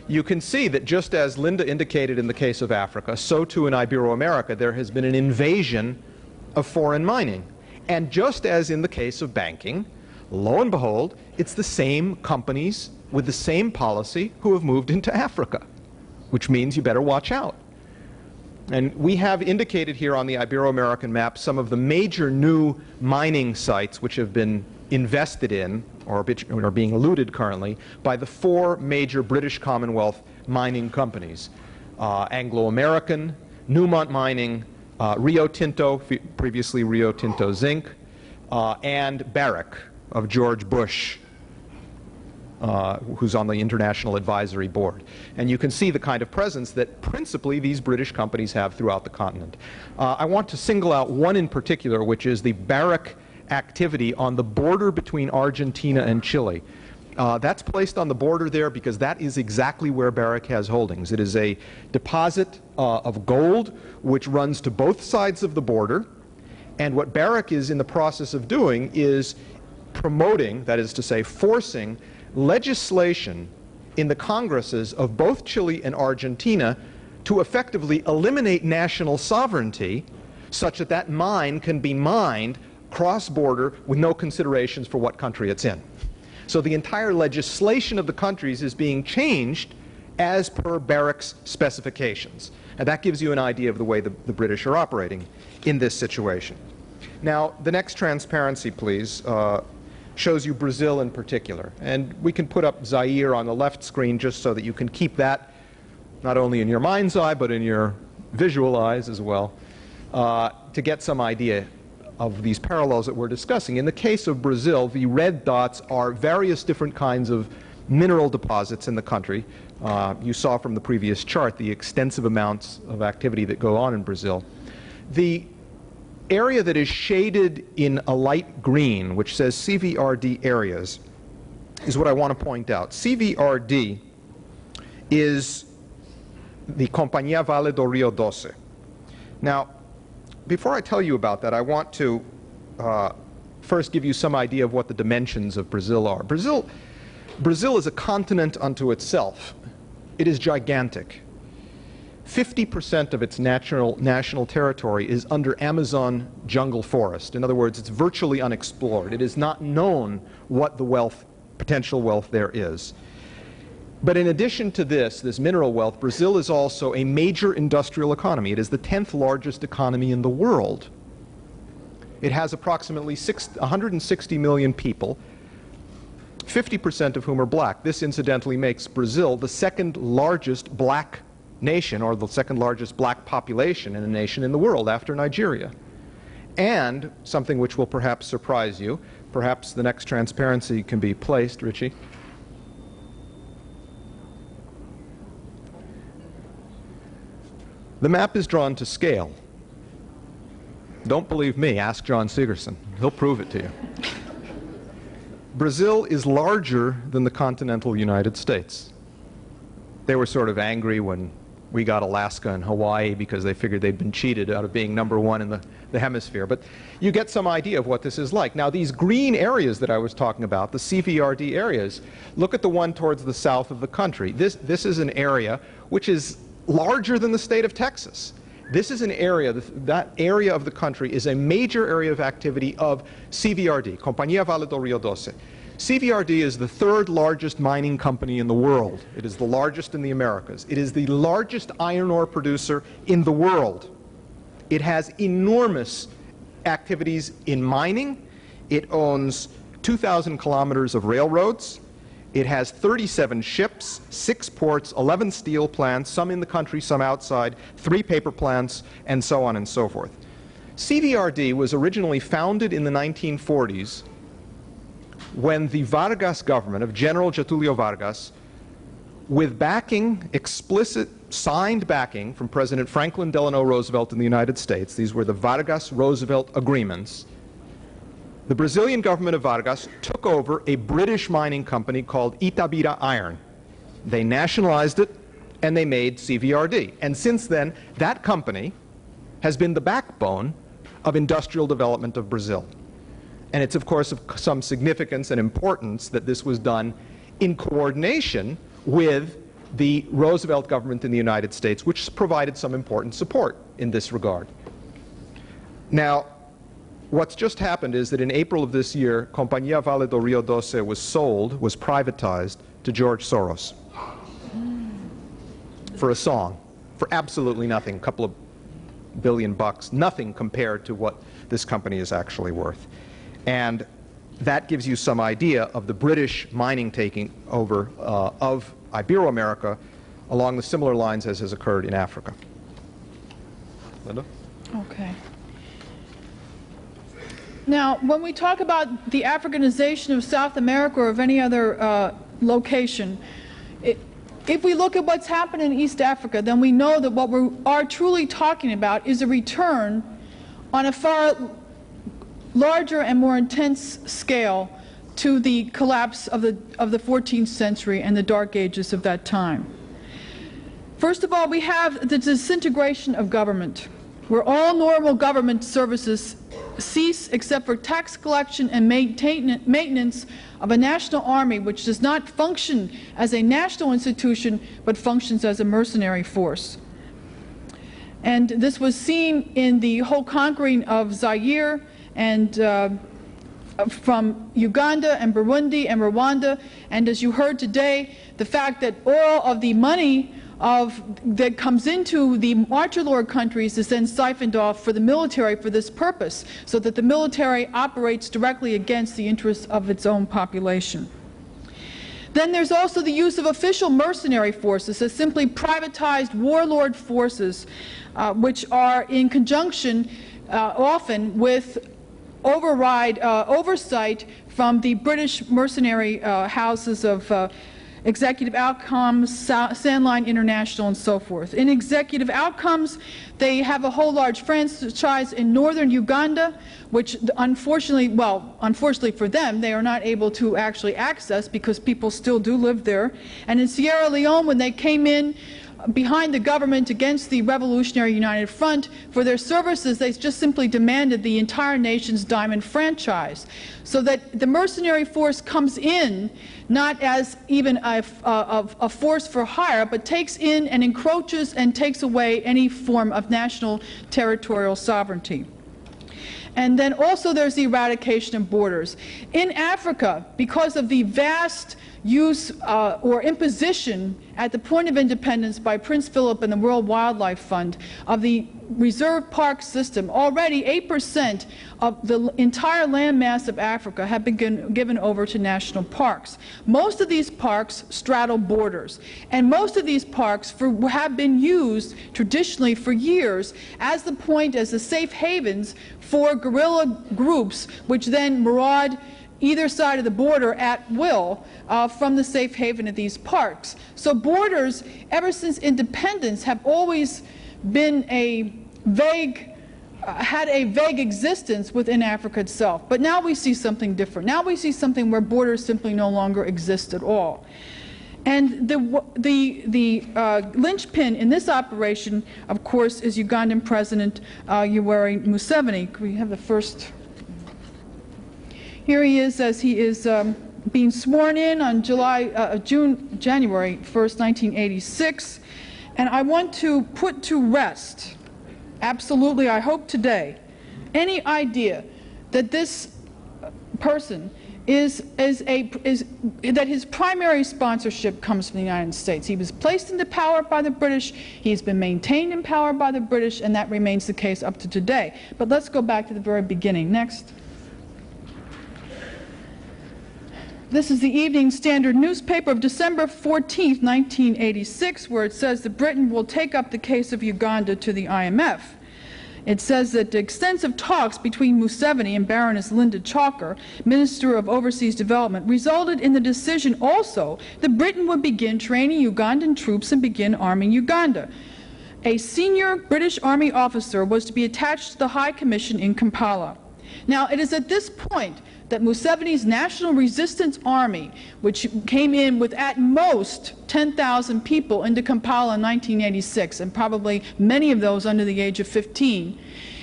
You can see that just as Linda indicated in the case of Africa, so too in Ibero-America, there has been an invasion of foreign mining. And just as in the case of banking, lo and behold, it's the same companies with the same policy who have moved into Africa, which means you better watch out. And we have indicated here on the Ibero-American map some of the major new mining sites which have been invested in or are being looted currently by the 4 major British Commonwealth mining companies. Anglo-American, Newmont Mining, Rio Tinto, previously Rio Tinto Zinc, and Barrick of George Bush, who's on the International Advisory Board. And you can see the kind of presence that principally these British companies have throughout the continent. I want to single out one in particular, which is the Barrick activity on the border between Argentina and Chile. That's placed on the border there because that is exactly where Barrick has holdings. It is a deposit of gold which runs to both sides of the border, and what Barrick is in the process of doing is promoting, that is to say, forcing legislation in the Congresses of both Chile and Argentina to effectively eliminate national sovereignty such that that mine can be mined cross-border with no considerations for what country it's in. So the entire legislation of the countries is being changed as per Barrick's specifications. And that gives you an idea of the way the British are operating in this situation. Now, the next transparency, please, shows you Brazil in particular. And we can put up Zaire on the left screen just so that you can keep that not only in your mind's eye, but in your visual eyes as well, to get some idea of these parallels that we're discussing. In the case of Brazil, the red dots are various different kinds of mineral deposits in the country. You saw from the previous chart the extensive amounts of activity that go on in Brazil. The area that is shaded in a light green, which says CVRD areas, is what I want to point out. CVRD is the Companhia Vale do Rio Doce. Now, before I tell you about that, I want to first give you some idea of what the dimensions of Brazil are. Brazil is a continent unto itself. It is gigantic. 50% of its national territory is under Amazon jungle forest. In other words, it's virtually unexplored. It is not known what the potential wealth there is. But in addition to this mineral wealth, Brazil is also a major industrial economy. It is the 10th largest economy in the world. It has approximately 160 million people, 50% of whom are black. This incidentally makes Brazil the 2nd largest black nation, or the 2nd largest black population in a nation in the world after Nigeria. And something which will perhaps surprise you, perhaps the next transparency can be placed, Richie. The map is drawn to scale. Don't believe me, ask John Sigerson. He'll prove it to you. Brazil is larger than the continental United States. They were sort of angry when we got Alaska and Hawaii because they figured they'd been cheated out of being #1 in the hemisphere. But you get some idea of what this is like. Now, these green areas that I was talking about, the CVRD areas, look at the one towards the south of the country. This is an area which is larger than the state of Texas. This is an area, that area of the country is a major area of activity of CVRD, Companhia Vale do Rio Doce. CVRD is the 3rd largest mining company in the world. It is the largest in the Americas. It is the largest iron ore producer in the world. It has enormous activities in mining. It owns 2,000 kilometers of railroads. It has 37 ships, 6 ports, 11 steel plants, some in the country, some outside, 3 paper plants, and so on and so forth. CVRD was originally founded in the 1940s when the Vargas government of General Getulio Vargas, with backing, explicit signed backing from President Franklin Delano Roosevelt in the United States, these were the Vargas-Roosevelt agreements, the Brazilian government of Vargas took over a British mining company called Itabira Iron. They nationalized it, and they made CVRD. And since then, that company has been the backbone of industrial development of Brazil. And it's, of course, of some significance and importance that this was done in coordination with the Roosevelt government in the United States, which provided some important support in this regard. Now, what's just happened is that in April of this year, Compañía Vale do Rio Doce was sold, was privatized to George Soros for a song, for absolutely nothing, a couple of $billion, nothing compared to what this company is actually worth. And that gives you some idea of the British mining taking over of Ibero-America along the similar lines as has occurred in Africa. Linda? Okay. Now, when we talk about the Africanization of South America or of any other location, if we look at what's happened in East Africa, then we know that what we are truly talking about is a return on a far larger and more intense scale to the collapse of the 14th century and the dark ages of that time. First of all, we have the disintegration of government, where all normal government services cease except for tax collection and maintenance of a national army which does not function as a national institution but functions as a mercenary force. And this was seen in the whole conquering of Zaire and from Uganda and Burundi and Rwanda, and as you heard today, the fact that all of the money that comes into the marcher lord countries is then siphoned off for the military for this purpose, so that the military operates directly against the interests of its own population. Then there's also the use of official mercenary forces as simply privatized warlord forces, which are in conjunction often with oversight from the British mercenary houses of Executive Outcomes, Sandline International, and so forth. In Executive Outcomes, they have a whole large franchise in northern Uganda, which unfortunately for them, they are not able to actually access because people still do live there. And in Sierra Leone, when they came in behind the government against the Revolutionary United Front for their services, they just simply demanded the entire nation's diamond franchise. So that the mercenary force comes in not as even a force for hire, but takes in and encroaches and takes away any form of national territorial sovereignty. And then also there's the eradication of borders. In Africa, because of the vast use or imposition at the point of independence by Prince Philip and the World Wildlife Fund of the reserve park system, already 8% of the entire landmass of Africa have been given over to national parks. Most of these parks straddle borders, and most of these parks have been used traditionally for years as the safe havens for guerrilla groups, which then maraud either side of the border at will from the safe haven of these parks. So borders, ever since independence, have always been had a vague existence within Africa itself. But now we see something different. Now we see something where borders simply no longer exist at all. And the linchpin in this operation, of course, is Ugandan President Yoweri Museveni. Could we have the first? Here he is as he is being sworn in on January 1st, 1986. And I want to put to rest, absolutely, I hope today, any idea that this person that his primary sponsorship comes from the United States. He was placed into power by the British, he's been maintained in power by the British, and that remains the case up to today. But let's go back to the very beginning. Next. This is the Evening Standard newspaper of December 14th, 1986, where it says that Britain will take up the case of Uganda to the IMF. It says that extensive talks between Museveni and Baroness Linda Chalker, Minister of Overseas Development, resulted in the decision also that Britain would begin training Ugandan troops and begin arming Uganda. A senior British Army officer was to be attached to the High Commission in Kampala. Now, it is at this point that Museveni's National Resistance Army, which came in with at most 10,000 people into Kampala in 1986, and probably many of those under the age of 15,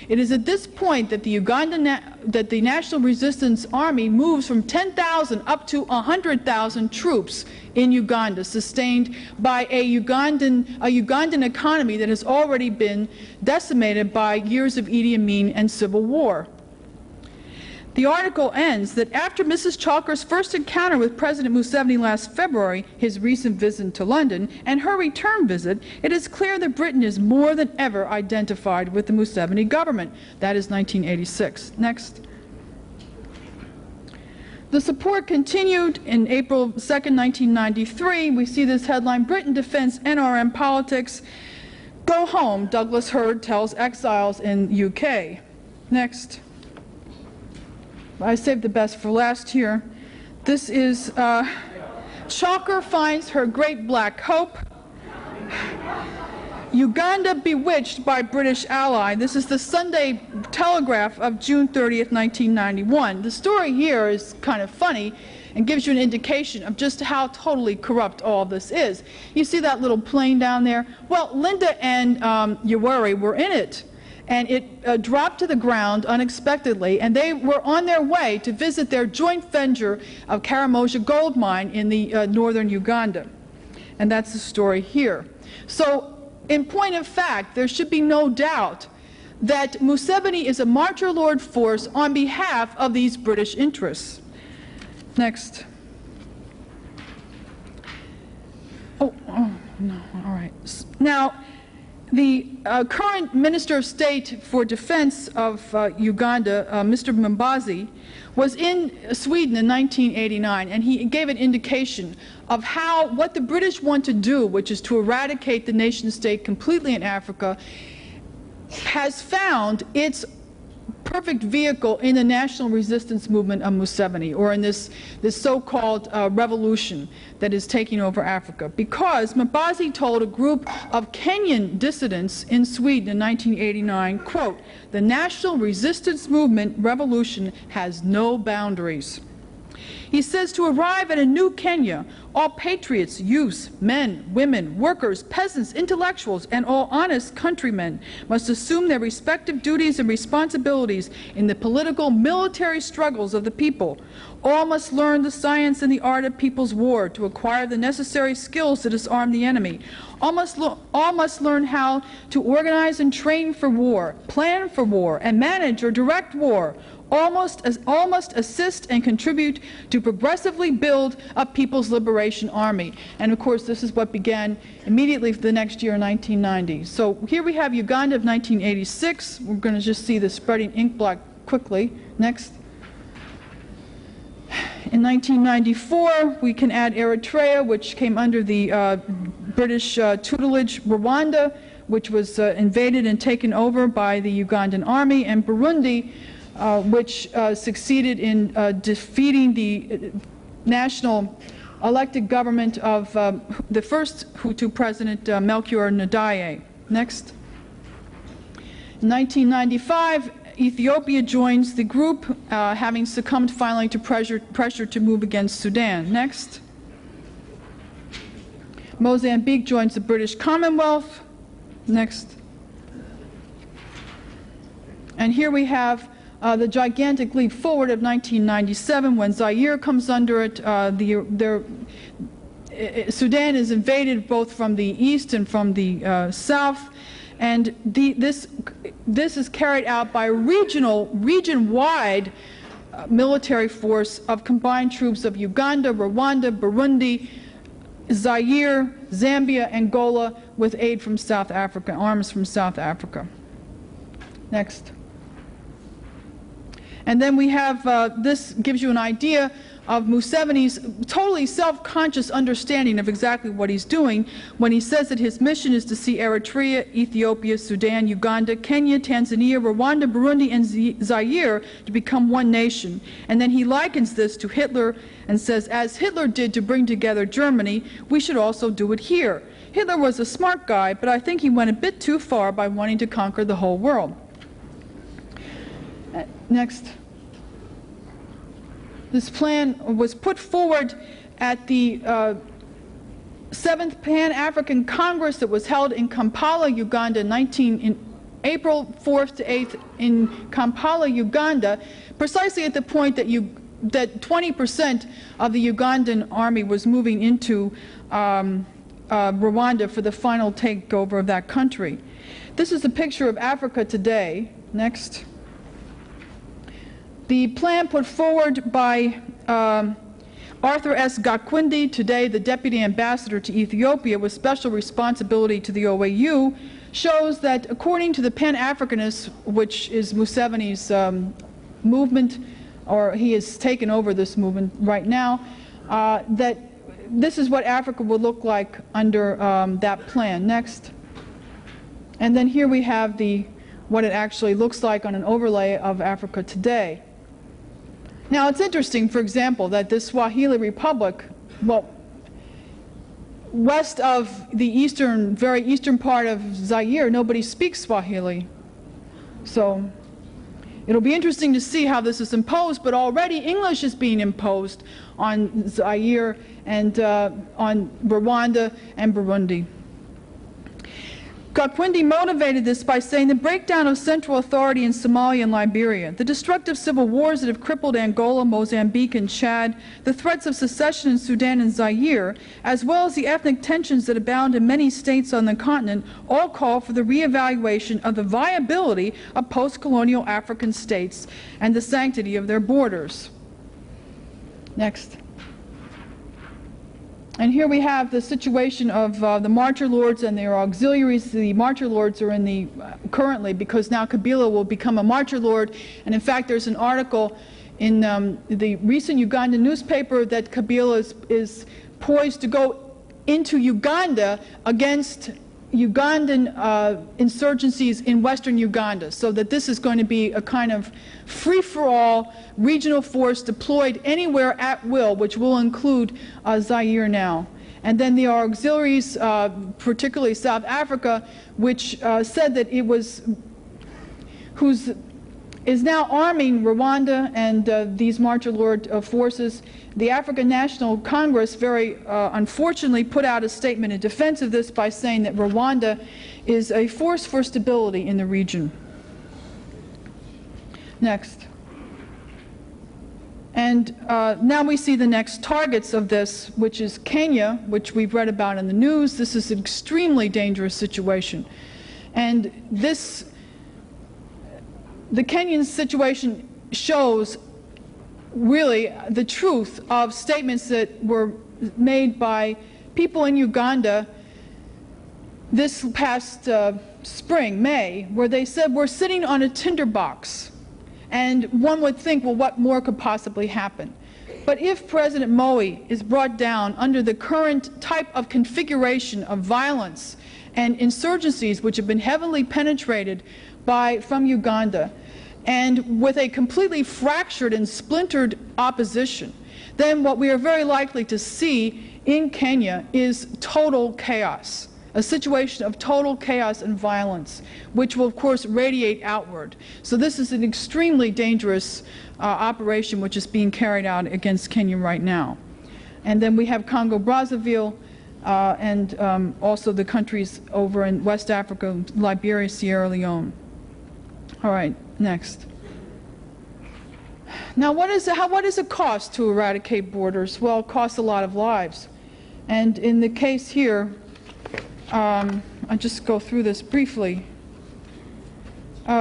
it is at this point that the National Resistance Army moves from 10,000 up to 100,000 troops in Uganda, sustained by a Ugandan economy that has already been decimated by years of Idi Amin and civil war. The article ends that after Mrs. Chalker's first encounter with President Museveni last February, his recent visit to London, and her return visit, it is clear that Britain is more than ever identified with the Museveni government. That is 1986. Next. The support continued in April 2nd, 1993. We see this headline, Britain defends NRM politics. Go home, Douglas Hurd tells exiles in UK. Next. I saved the best for last here. This is Chalker finds her great black hope. Uganda bewitched by British ally. This is the Sunday Telegraph of June 30th, 1991. The story here is kind of funny and gives you an indication of just how totally corrupt all this is. You see that little plane down there? Well, Linda and Yoweri were in it. And it dropped to the ground unexpectedly, and they were on their way to visit their joint venture of Karamoja gold mine in the northern Uganda. And that's the story here. So, in point of fact, there should be no doubt that Museveni is a martyr lord force on behalf of these British interests. Next. Oh no, all right. Now, the current Minister of State for Defense of Uganda, Mr. Mbabazi, was in Sweden in 1989, and he gave an indication of what the British want to do, which is to eradicate the nation-state completely in Africa, has found its perfect vehicle in the national resistance movement of Museveni, or in this so-called revolution that is taking over Africa. Because Mbabazi told a group of Kenyan dissidents in Sweden in 1989, quote, "The national resistance movement revolution has no boundaries." He says to arrive at a new Kenya, all patriots, youths, men, women, workers, peasants, intellectuals, and all honest countrymen must assume their respective duties and responsibilities in the political, military struggles of the people. All must learn the science and the art of people's war to acquire the necessary skills to disarm the enemy. All must learn how to organize and train for war, plan for war, and manage or direct war. All must assist and contribute to progressively build a People's Liberation Army. And of course, this is what began immediately the next year, 1990. So here we have Uganda of 1986. We're going to just see the spreading ink block quickly. Next. In 1994, we can add Eritrea, which came under the British tutelage, Rwanda, which was invaded and taken over by the Ugandan army, and Burundi, which succeeded in defeating the national elected government of the first Hutu president, Melchior Ndadaye. Next. In 1995, Ethiopia joins the group, having succumbed finally to pressure to move against Sudan. Next. Mozambique joins the British Commonwealth. Next. And here we have the gigantic leap forward of 1997 when Zaire comes under it. Sudan is invaded both from the east and from the south, and this is carried out by a region-wide military force of combined troops of Uganda, Rwanda, Burundi, Zaire, Zambia, Angola, with aid from South Africa, arms from South Africa. Next. And then we have, this gives you an idea of Museveni's totally self-conscious understanding of exactly what he's doing when he says that his mission is to see Eritrea, Ethiopia, Sudan, Uganda, Kenya, Tanzania, Rwanda, Burundi, and Zaire to become one nation. And then he likens this to Hitler and says, as Hitler did to bring together Germany, we should also do it here. Hitler was a smart guy, but I think he went a bit too far by wanting to conquer the whole world. Next. This plan was put forward at the 7th Pan-African Congress that was held in Kampala, Uganda, in April 4th to 8th in Kampala, Uganda, precisely at the point that 20% of the Ugandan army was moving into Rwanda for the final takeover of that country. This is a picture of Africa today. Next. The plan put forward by Arthur S. Gakwindi, today the Deputy Ambassador to Ethiopia with special responsibility to the OAU, shows that according to the Pan-Africanists, which is Museveni's movement, or he has taken over this movement right now, that this is what Africa would look like under that plan. Next. And then here we have what it actually looks like on an overlay of Africa today. Now it's interesting, for example, that this Swahili Republic, well, west of the very eastern part of Zaire, nobody speaks Swahili. So it'll be interesting to see how this is imposed, but already English is being imposed on Zaire and on Rwanda and Burundi. Gakwindi motivated this by saying the breakdown of central authority in Somalia and Liberia, the destructive civil wars that have crippled Angola, Mozambique, and Chad, the threats of secession in Sudan and Zaire, as well as the ethnic tensions that abound in many states on the continent, all call for the reevaluation of the viability of post-colonial African states and the sanctity of their borders. Next. And here we have the situation of the martyr lords and their auxiliaries. The martyr lords are in the currently, because now Kabila will become a martyr lord. And in fact, there's an article in the recent Ugandan newspaper that Kabila is poised to go into Uganda against Ugandan insurgencies in western Uganda, so that this is going to be a kind of free-for-all regional force deployed anywhere at will, which will include Zaire now. And then the auxiliaries, particularly South Africa, which said that it was, is now arming Rwanda and these martyr lord forces. The African National Congress very unfortunately put out a statement in defense of this by saying that Rwanda is a force for stability in the region. Next. And now we see the next targets of this, which is Kenya, which we've read about in the news. This is an extremely dangerous situation. And the Kenyan situation shows really the truth of statements that were made by people in Uganda this past spring, May, where they said, we're sitting on a tinderbox. And one would think, well, what more could possibly happen? But if President Moi is brought down under the current type of configuration of violence and insurgencies which have been heavily penetrated from Uganda, and with a completely fractured and splintered opposition, then what we are very likely to see in Kenya is total chaos, a situation of total chaos and violence, which will of course radiate outward. So this is an extremely dangerous operation which is being carried out against Kenya right now. And then we have Congo-Brazzaville and also the countries over in West Africa, Liberia, Sierra Leone. All right, next. Now what does it cost to eradicate borders? Well, it costs a lot of lives. And in the case here, I'll just go through this briefly. We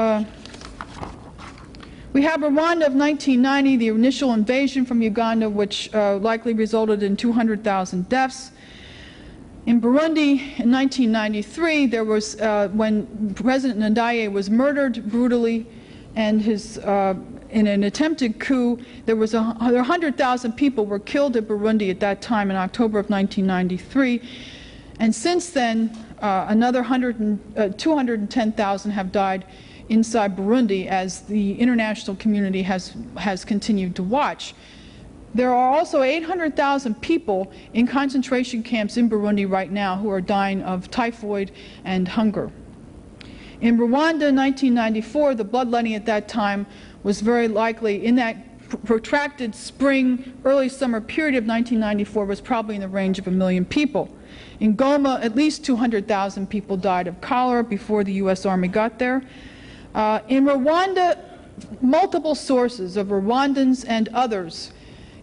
have Rwanda of 1990, the initial invasion from Uganda, which likely resulted in 200,000 deaths. In Burundi in 1993, there was, when President Ndadaye was murdered brutally, and in an attempted coup, there were 100,000 people were killed in Burundi at that time in October of 1993. And since then, another 210,000 have died inside Burundi as the international community has continued to watch. There are also 800,000 people in concentration camps in Burundi right now who are dying of typhoid and hunger. In Rwanda in 1994, the bloodletting at that time was very likely, in that protracted spring, early summer period of 1994 was probably in the range of 1 million people. In Goma, at least 200,000 people died of cholera before the U.S. Army got there. In Rwanda, multiple sources of Rwandans and others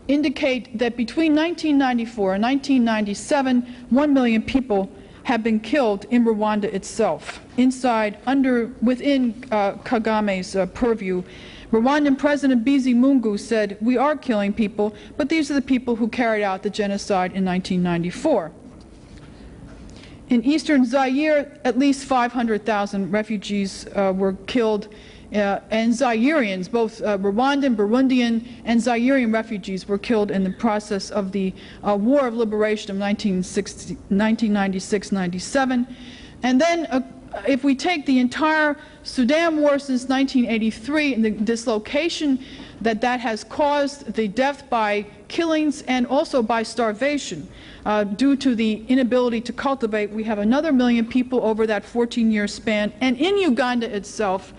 indicate that between 1994 and 1997, 1 million people have been killed in Rwanda itself, within Kagame's purview. Rwandan President Bizimungu said, "We are killing people, but these are the people who carried out the genocide in 1994. In eastern Zaire, at least 500,000 refugees were killed, and Zaireans, both Rwandan, Burundian, and Zairean refugees were killed in the process of the War of Liberation of 1996-97. And then if we take the entire Sudan War since 1983 and the dislocation that has caused, the death by killings and also by starvation due to the inability to cultivate, we have another 1 million people over that 14-year span. And in Uganda itself,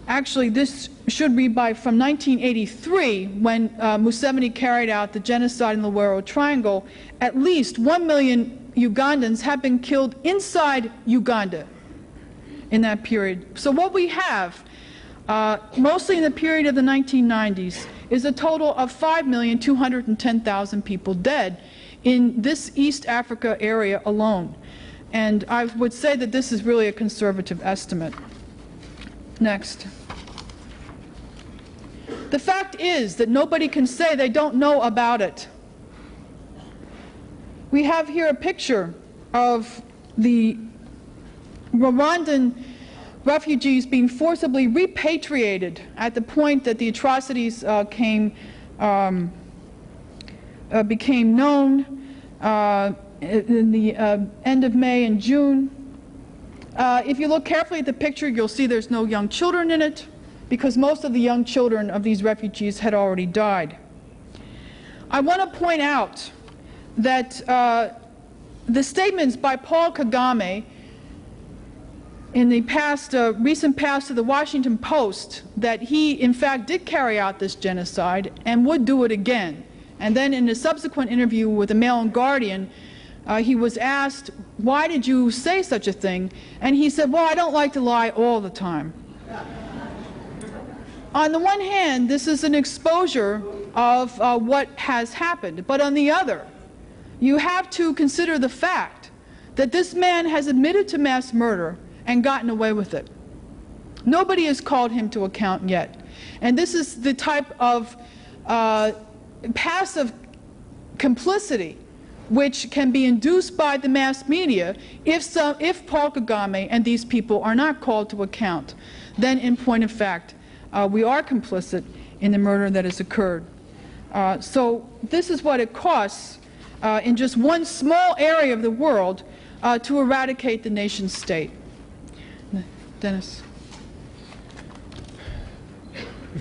actually this should read from 1983, when Museveni carried out the genocide in the Luwero Triangle, at least 1 million Ugandans have been killed inside Uganda in that period. So what we have, mostly in the period of the 1990s, is a total of 5,210,000 people dead in this East Africa area alone. And I would say that this is really a conservative estimate. Next. The fact is that nobody can say they don't know about it. We have here a picture of the Rwandan refugees being forcibly repatriated at the point that the atrocities became known in the end of May and June. If you look carefully at the picture, you'll see there's no young children in it, because most of the young children of these refugees had already died. I want to point out that the statements by Paul Kagame in the recent past to the Washington Post, that he in fact did carry out this genocide and would do it again. And then in a subsequent interview with the Mail and Guardian, he was asked, "Why did you say such a thing?" And he said, "Well, I don't like to lie all the time." On the one hand, this is an exposure of what has happened, but on the other, you have to consider the fact that this man has admitted to mass murder and gotten away with it. Nobody has called him to account yet. And this is the type of passive complicity which can be induced by the mass media if Paul Kagame and these people are not called to account. Then, in point of fact, we are complicit in the murder that has occurred. So this is what it costs in just one small area of the world to eradicate the nation state. Dennis.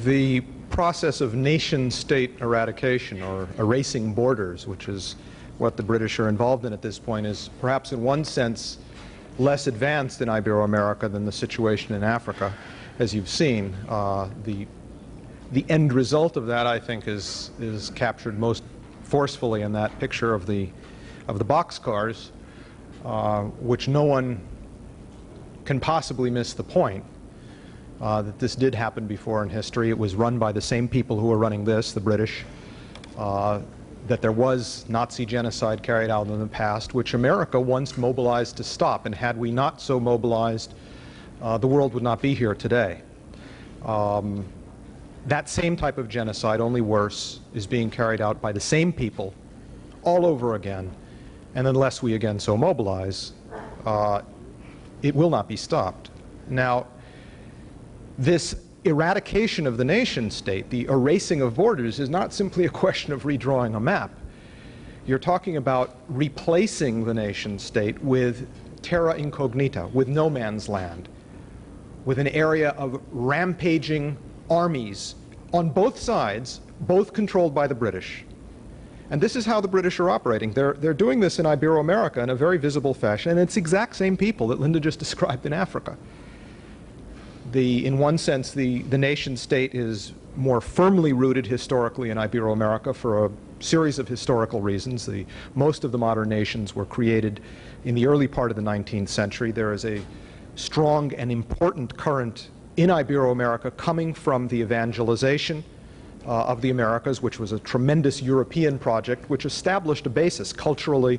The process of nation-state eradication, or erasing borders, which is what the British are involved in at this point, is perhaps in one sense less advanced in Ibero-America than the situation in Africa, as you've seen. The end result of that, I think, is captured most forcefully in that picture of the boxcars, which no one can possibly miss the point that this did happen before in history. It was run by the same people who were running this, the British, that there was Nazi genocide carried out in the past, which America once mobilized to stop, and had we not so mobilized, the world would not be here today. That same type of genocide, only worse, is being carried out by the same people all over again, and unless we again so mobilize, it will not be stopped. Now, this eradication of the nation state, the erasing of borders, is not simply a question of redrawing a map. You're talking about replacing the nation state with terra incognita, with no man's land, with an area of rampaging armies on both sides, both controlled by the British. And this is how the British are operating. They're doing this in Ibero-America in a very visible fashion, and it's the exact same people that Linda just described in Africa. In one sense, the nation state is more firmly rooted historically in Ibero-America for a series of historical reasons. Most of the modern nations were created in the early part of the 19th century. There is a strong and important current in Ibero-America coming from the evangelization of the Americas, which was a tremendous European project which established a basis culturally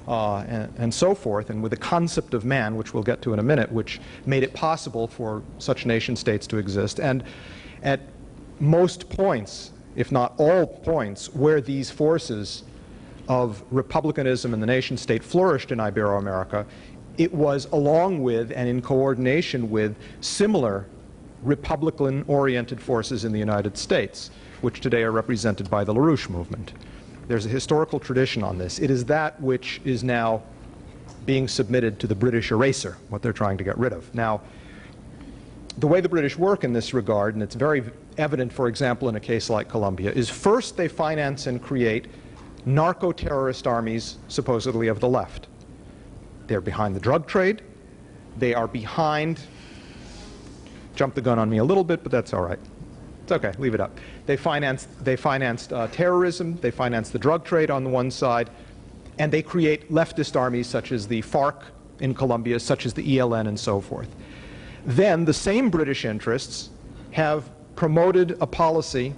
and so forth, and with the concept of man, which we'll get to in a minute, which made it possible for such nation states to exist. And at most points, if not all points, where these forces of republicanism and the nation state flourished in Ibero-America, it was along with and in coordination with similar Republican-oriented forces in the United States, which today are represented by the LaRouche movement. There's a historical tradition on this. It is that which is now being submitted to the British eraser, what they're trying to get rid of. Now, the way the British work in this regard, and it's very evident, for example, in a case like Colombia, is first they finance and create narco-terrorist armies, supposedly of the left. They're behind the drug trade. They are behind, jumped the gun on me a little bit, but that's all right. It's okay, leave it up. They financed terrorism, they financed the drug trade on the one side, and they create leftist armies such as the FARC in Colombia, such as the ELN and so forth. Then the same British interests have promoted a policy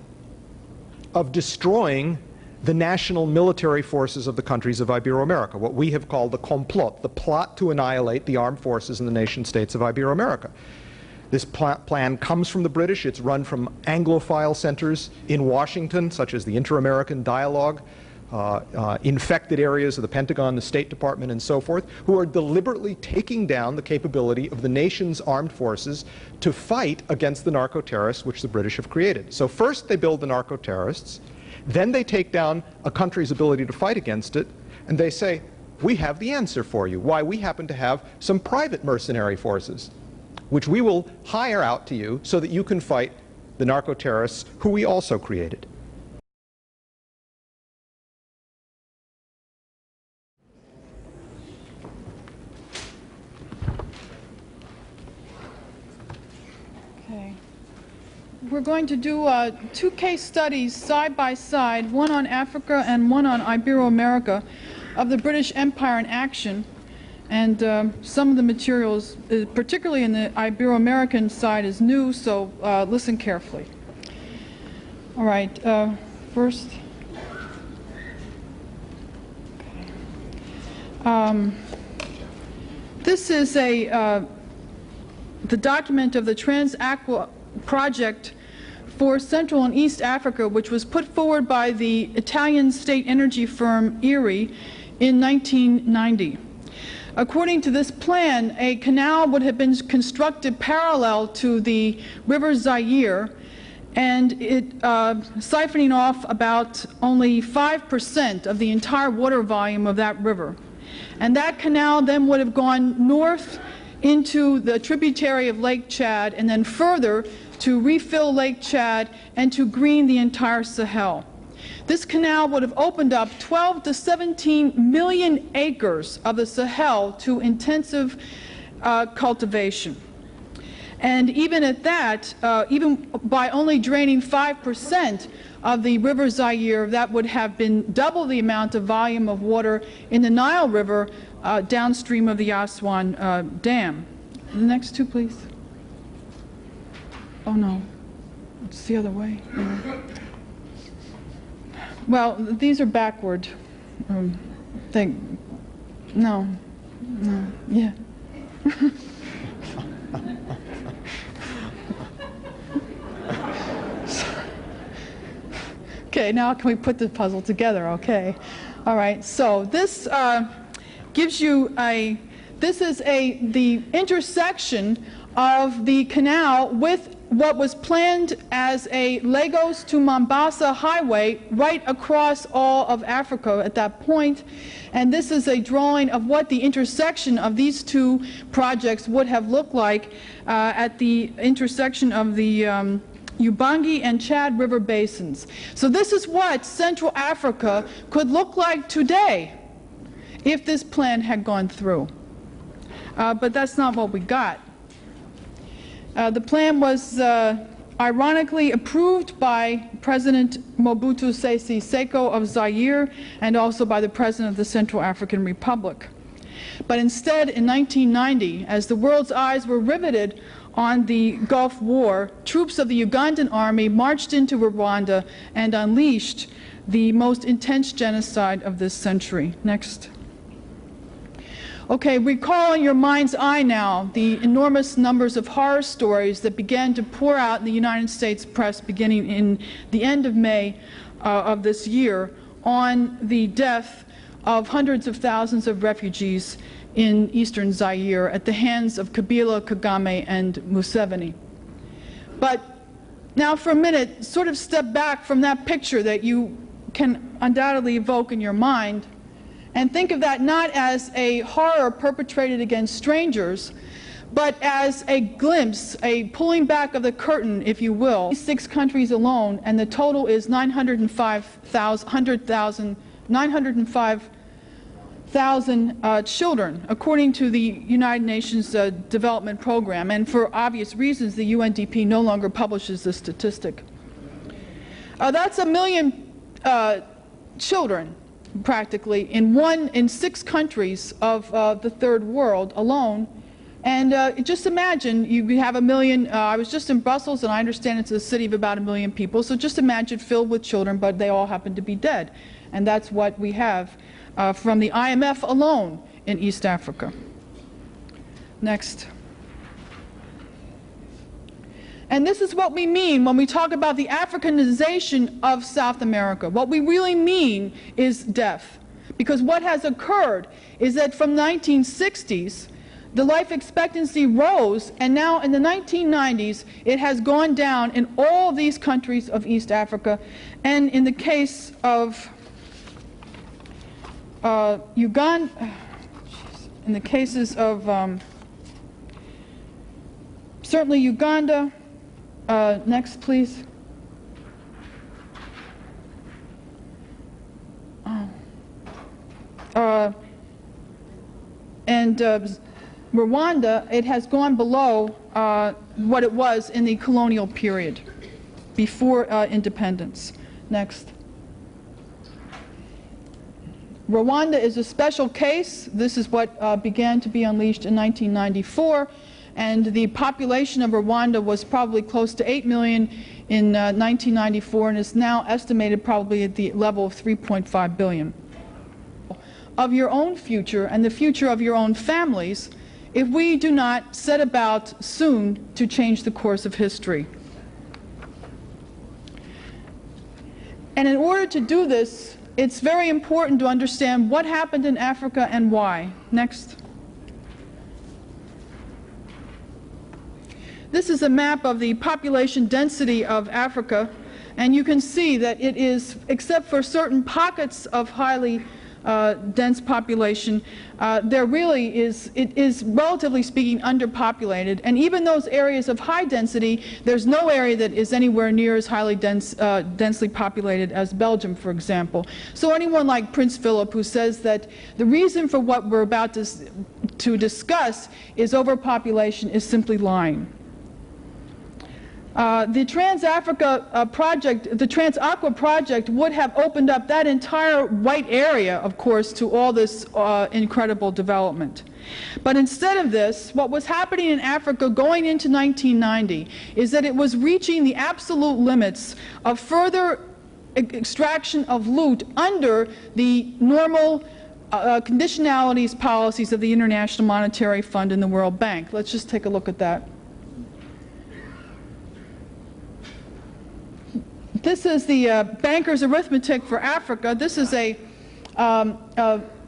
of destroying the national military forces of the countries of Ibero-America, what we have called the complot, the plot to annihilate the armed forces in the nation states of Ibero-America. This plan comes from the British. It's run from Anglophile centers in Washington, such as the Inter-American Dialogue, infected areas of the Pentagon, the State Department, and so forth, who are deliberately taking down the capability of the nation's armed forces to fight against the narco-terrorists which the British have created. So first they build the narco-terrorists, then they take down a country's ability to fight against it, and they say, we have the answer for you. Why? We happen to have some private mercenary forces, which we will hire out to you so that you can fight the narco-terrorists who we also created. Okay. We're going to do two case studies side by side, one on Africa and one on Ibero-America, of the British Empire in action. And some of the materials, particularly in the Ibero-American side, is new, so listen carefully. All right, first. Okay. This is the document of the Trans-Aqua project for Central and East Africa, which was put forward by the Italian state energy firm EIR in 1990. According to this plan, a canal would have been constructed parallel to the river Zaire, and it siphoning off about only 5% of the entire water volume of that river. And that canal then would have gone north into the tributary of Lake Chad, and then further to refill Lake Chad and to green the entire Sahel. This canal would have opened up 12 to 17 million acres of the Sahel to intensive cultivation. And even at that, even by only draining 5% of the river Zaire, that would have been double the amount of volume of water in the Nile River downstream of the Aswan Dam. The next two, please. Oh no, it's the other way. Well, these are backward. No, yeah. Okay, now can we put the puzzle together? Okay. All right, so this gives you the intersection of the canal with what was planned as a Lagos to Mombasa highway right across all of Africa at that point. And this is a drawing of what the intersection of these two projects would have looked like at the intersection of the Ubangi and Chad River basins. So this is what Central Africa could look like today if this plan had gone through. But that's not what we got. The plan was ironically approved by President Mobutu Sese Seko of Zaire and also by the President of the Central African Republic. But instead, in 1990, as the world's eyes were riveted on the Gulf War, troops of the Ugandan army marched into Rwanda and unleashed the most intense genocide of this century. Next. Okay, recall in your mind's eye now the enormous numbers of horror stories that began to pour out in the United States press beginning in the end of May of this year on the death of hundreds of thousands of refugees in eastern Zaire at the hands of Kabila, Kagame, and Museveni. But now for a minute, sort of step back from that picture that you can undoubtedly evoke in your mind and think of that not as a horror perpetrated against strangers, but as a glimpse, a pulling back of the curtain, if you will. 6 countries alone, and the total is 905,000 children, according to the United Nations Development Program. And for obvious reasons, the UNDP no longer publishes this statistic. That's 1 million children, practically, in 6 countries of the third world alone. And just imagine you have 1 million, I was just in Brussels, and I understand it's a city of about 1 million people, so just imagine filled with children, but they all happen to be dead. And that's what we have from the IMF alone in East Africa. Next. And this is what we mean when we talk about the Africanization of South America. What we really mean is death. Because what has occurred is that from the 1960s, the life expectancy rose, and now in the 1990s, it has gone down in all these countries of East Africa. And in the case of Uganda, in the cases of certainly Uganda, next please. And Rwanda, it has gone below what it was in the colonial period before independence. Next. Rwanda is a special case. This is what began to be unleashed in 1994, and the population of Rwanda was probably close to 8 million in 1994 and is now estimated probably at the level of 3.5 billion. Of your own future and the future of your own families, if we do not set about soon to change the course of history. And in order to do this, it's very important to understand what happened in Africa and why. Next. This is a map of the population density of Africa, and you can see that it is, except for certain pockets of highly dense population, there really is, it is relatively speaking underpopulated, and even those areas of high density, there's no area that is anywhere near as highly densely populated as Belgium, for example. So anyone like Prince Philip, who says that the reason for what we're about to discuss is overpopulation, is simply lying. The Trans-Africa project, the Trans-Aqua project, would have opened up that entire white area, of course, to all this incredible development. But instead of this, what was happening in Africa going into 1990 is that it was reaching the absolute limits of further extraction of loot under the normal conditionalities policies of the International Monetary Fund and the World Bank. Let's just take a look at that. This is the banker's arithmetic for Africa. This is a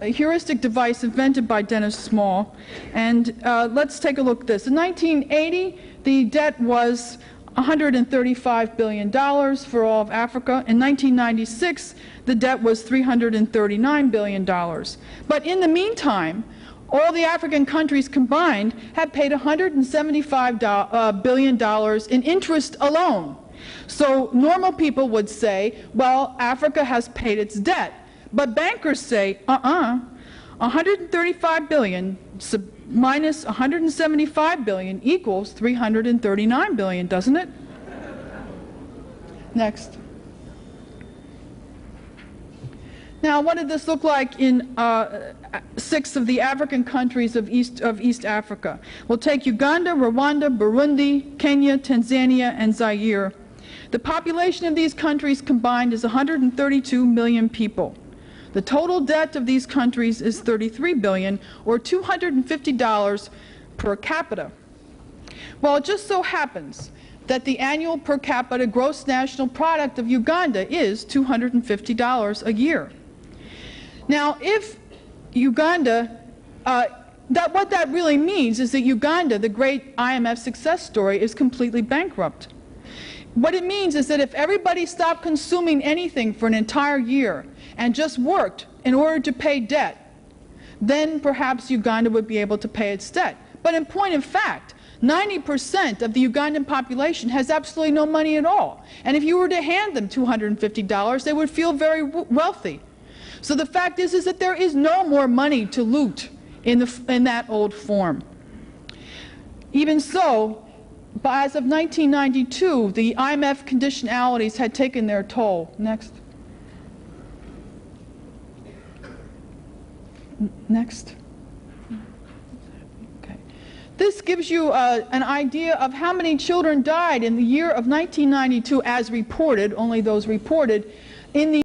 heuristic device invented by Dennis Small. And let's take a look at this. In 1980, the debt was $135 billion for all of Africa. In 1996, the debt was $339 billion. But in the meantime, all the African countries combined have paid $175 billion in interest alone. So normal people would say, well, Africa has paid its debt. But bankers say, 135 billion minus 175 billion equals 339 billion, doesn't it? Next. Now, what did this look like in 6 of the African countries of East Africa? We'll take Uganda, Rwanda, Burundi, Kenya, Tanzania, and Zaire. The population of these countries combined is 132 million people. The total debt of these countries is $33 billion, or $250 per capita. Well, it just so happens that the annual per capita gross national product of Uganda is $250 a year. Now, if Uganda, what that really means is that Uganda, the great IMF success story, is completely bankrupt. What it means is that if everybody stopped consuming anything for an entire year and just worked in order to pay debt, then perhaps Uganda would be able to pay its debt. But in point of fact, 90% of the Ugandan population has absolutely no money at all. And if you were to hand them $250, they would feel very wealthy. So the fact is that there is no more money to loot in that old form. Even so, as of 1992, the IMF conditionalities had taken their toll. Next. Next. Okay. This gives you an idea of how many children died in the year of 1992 as reported, only those reported, in the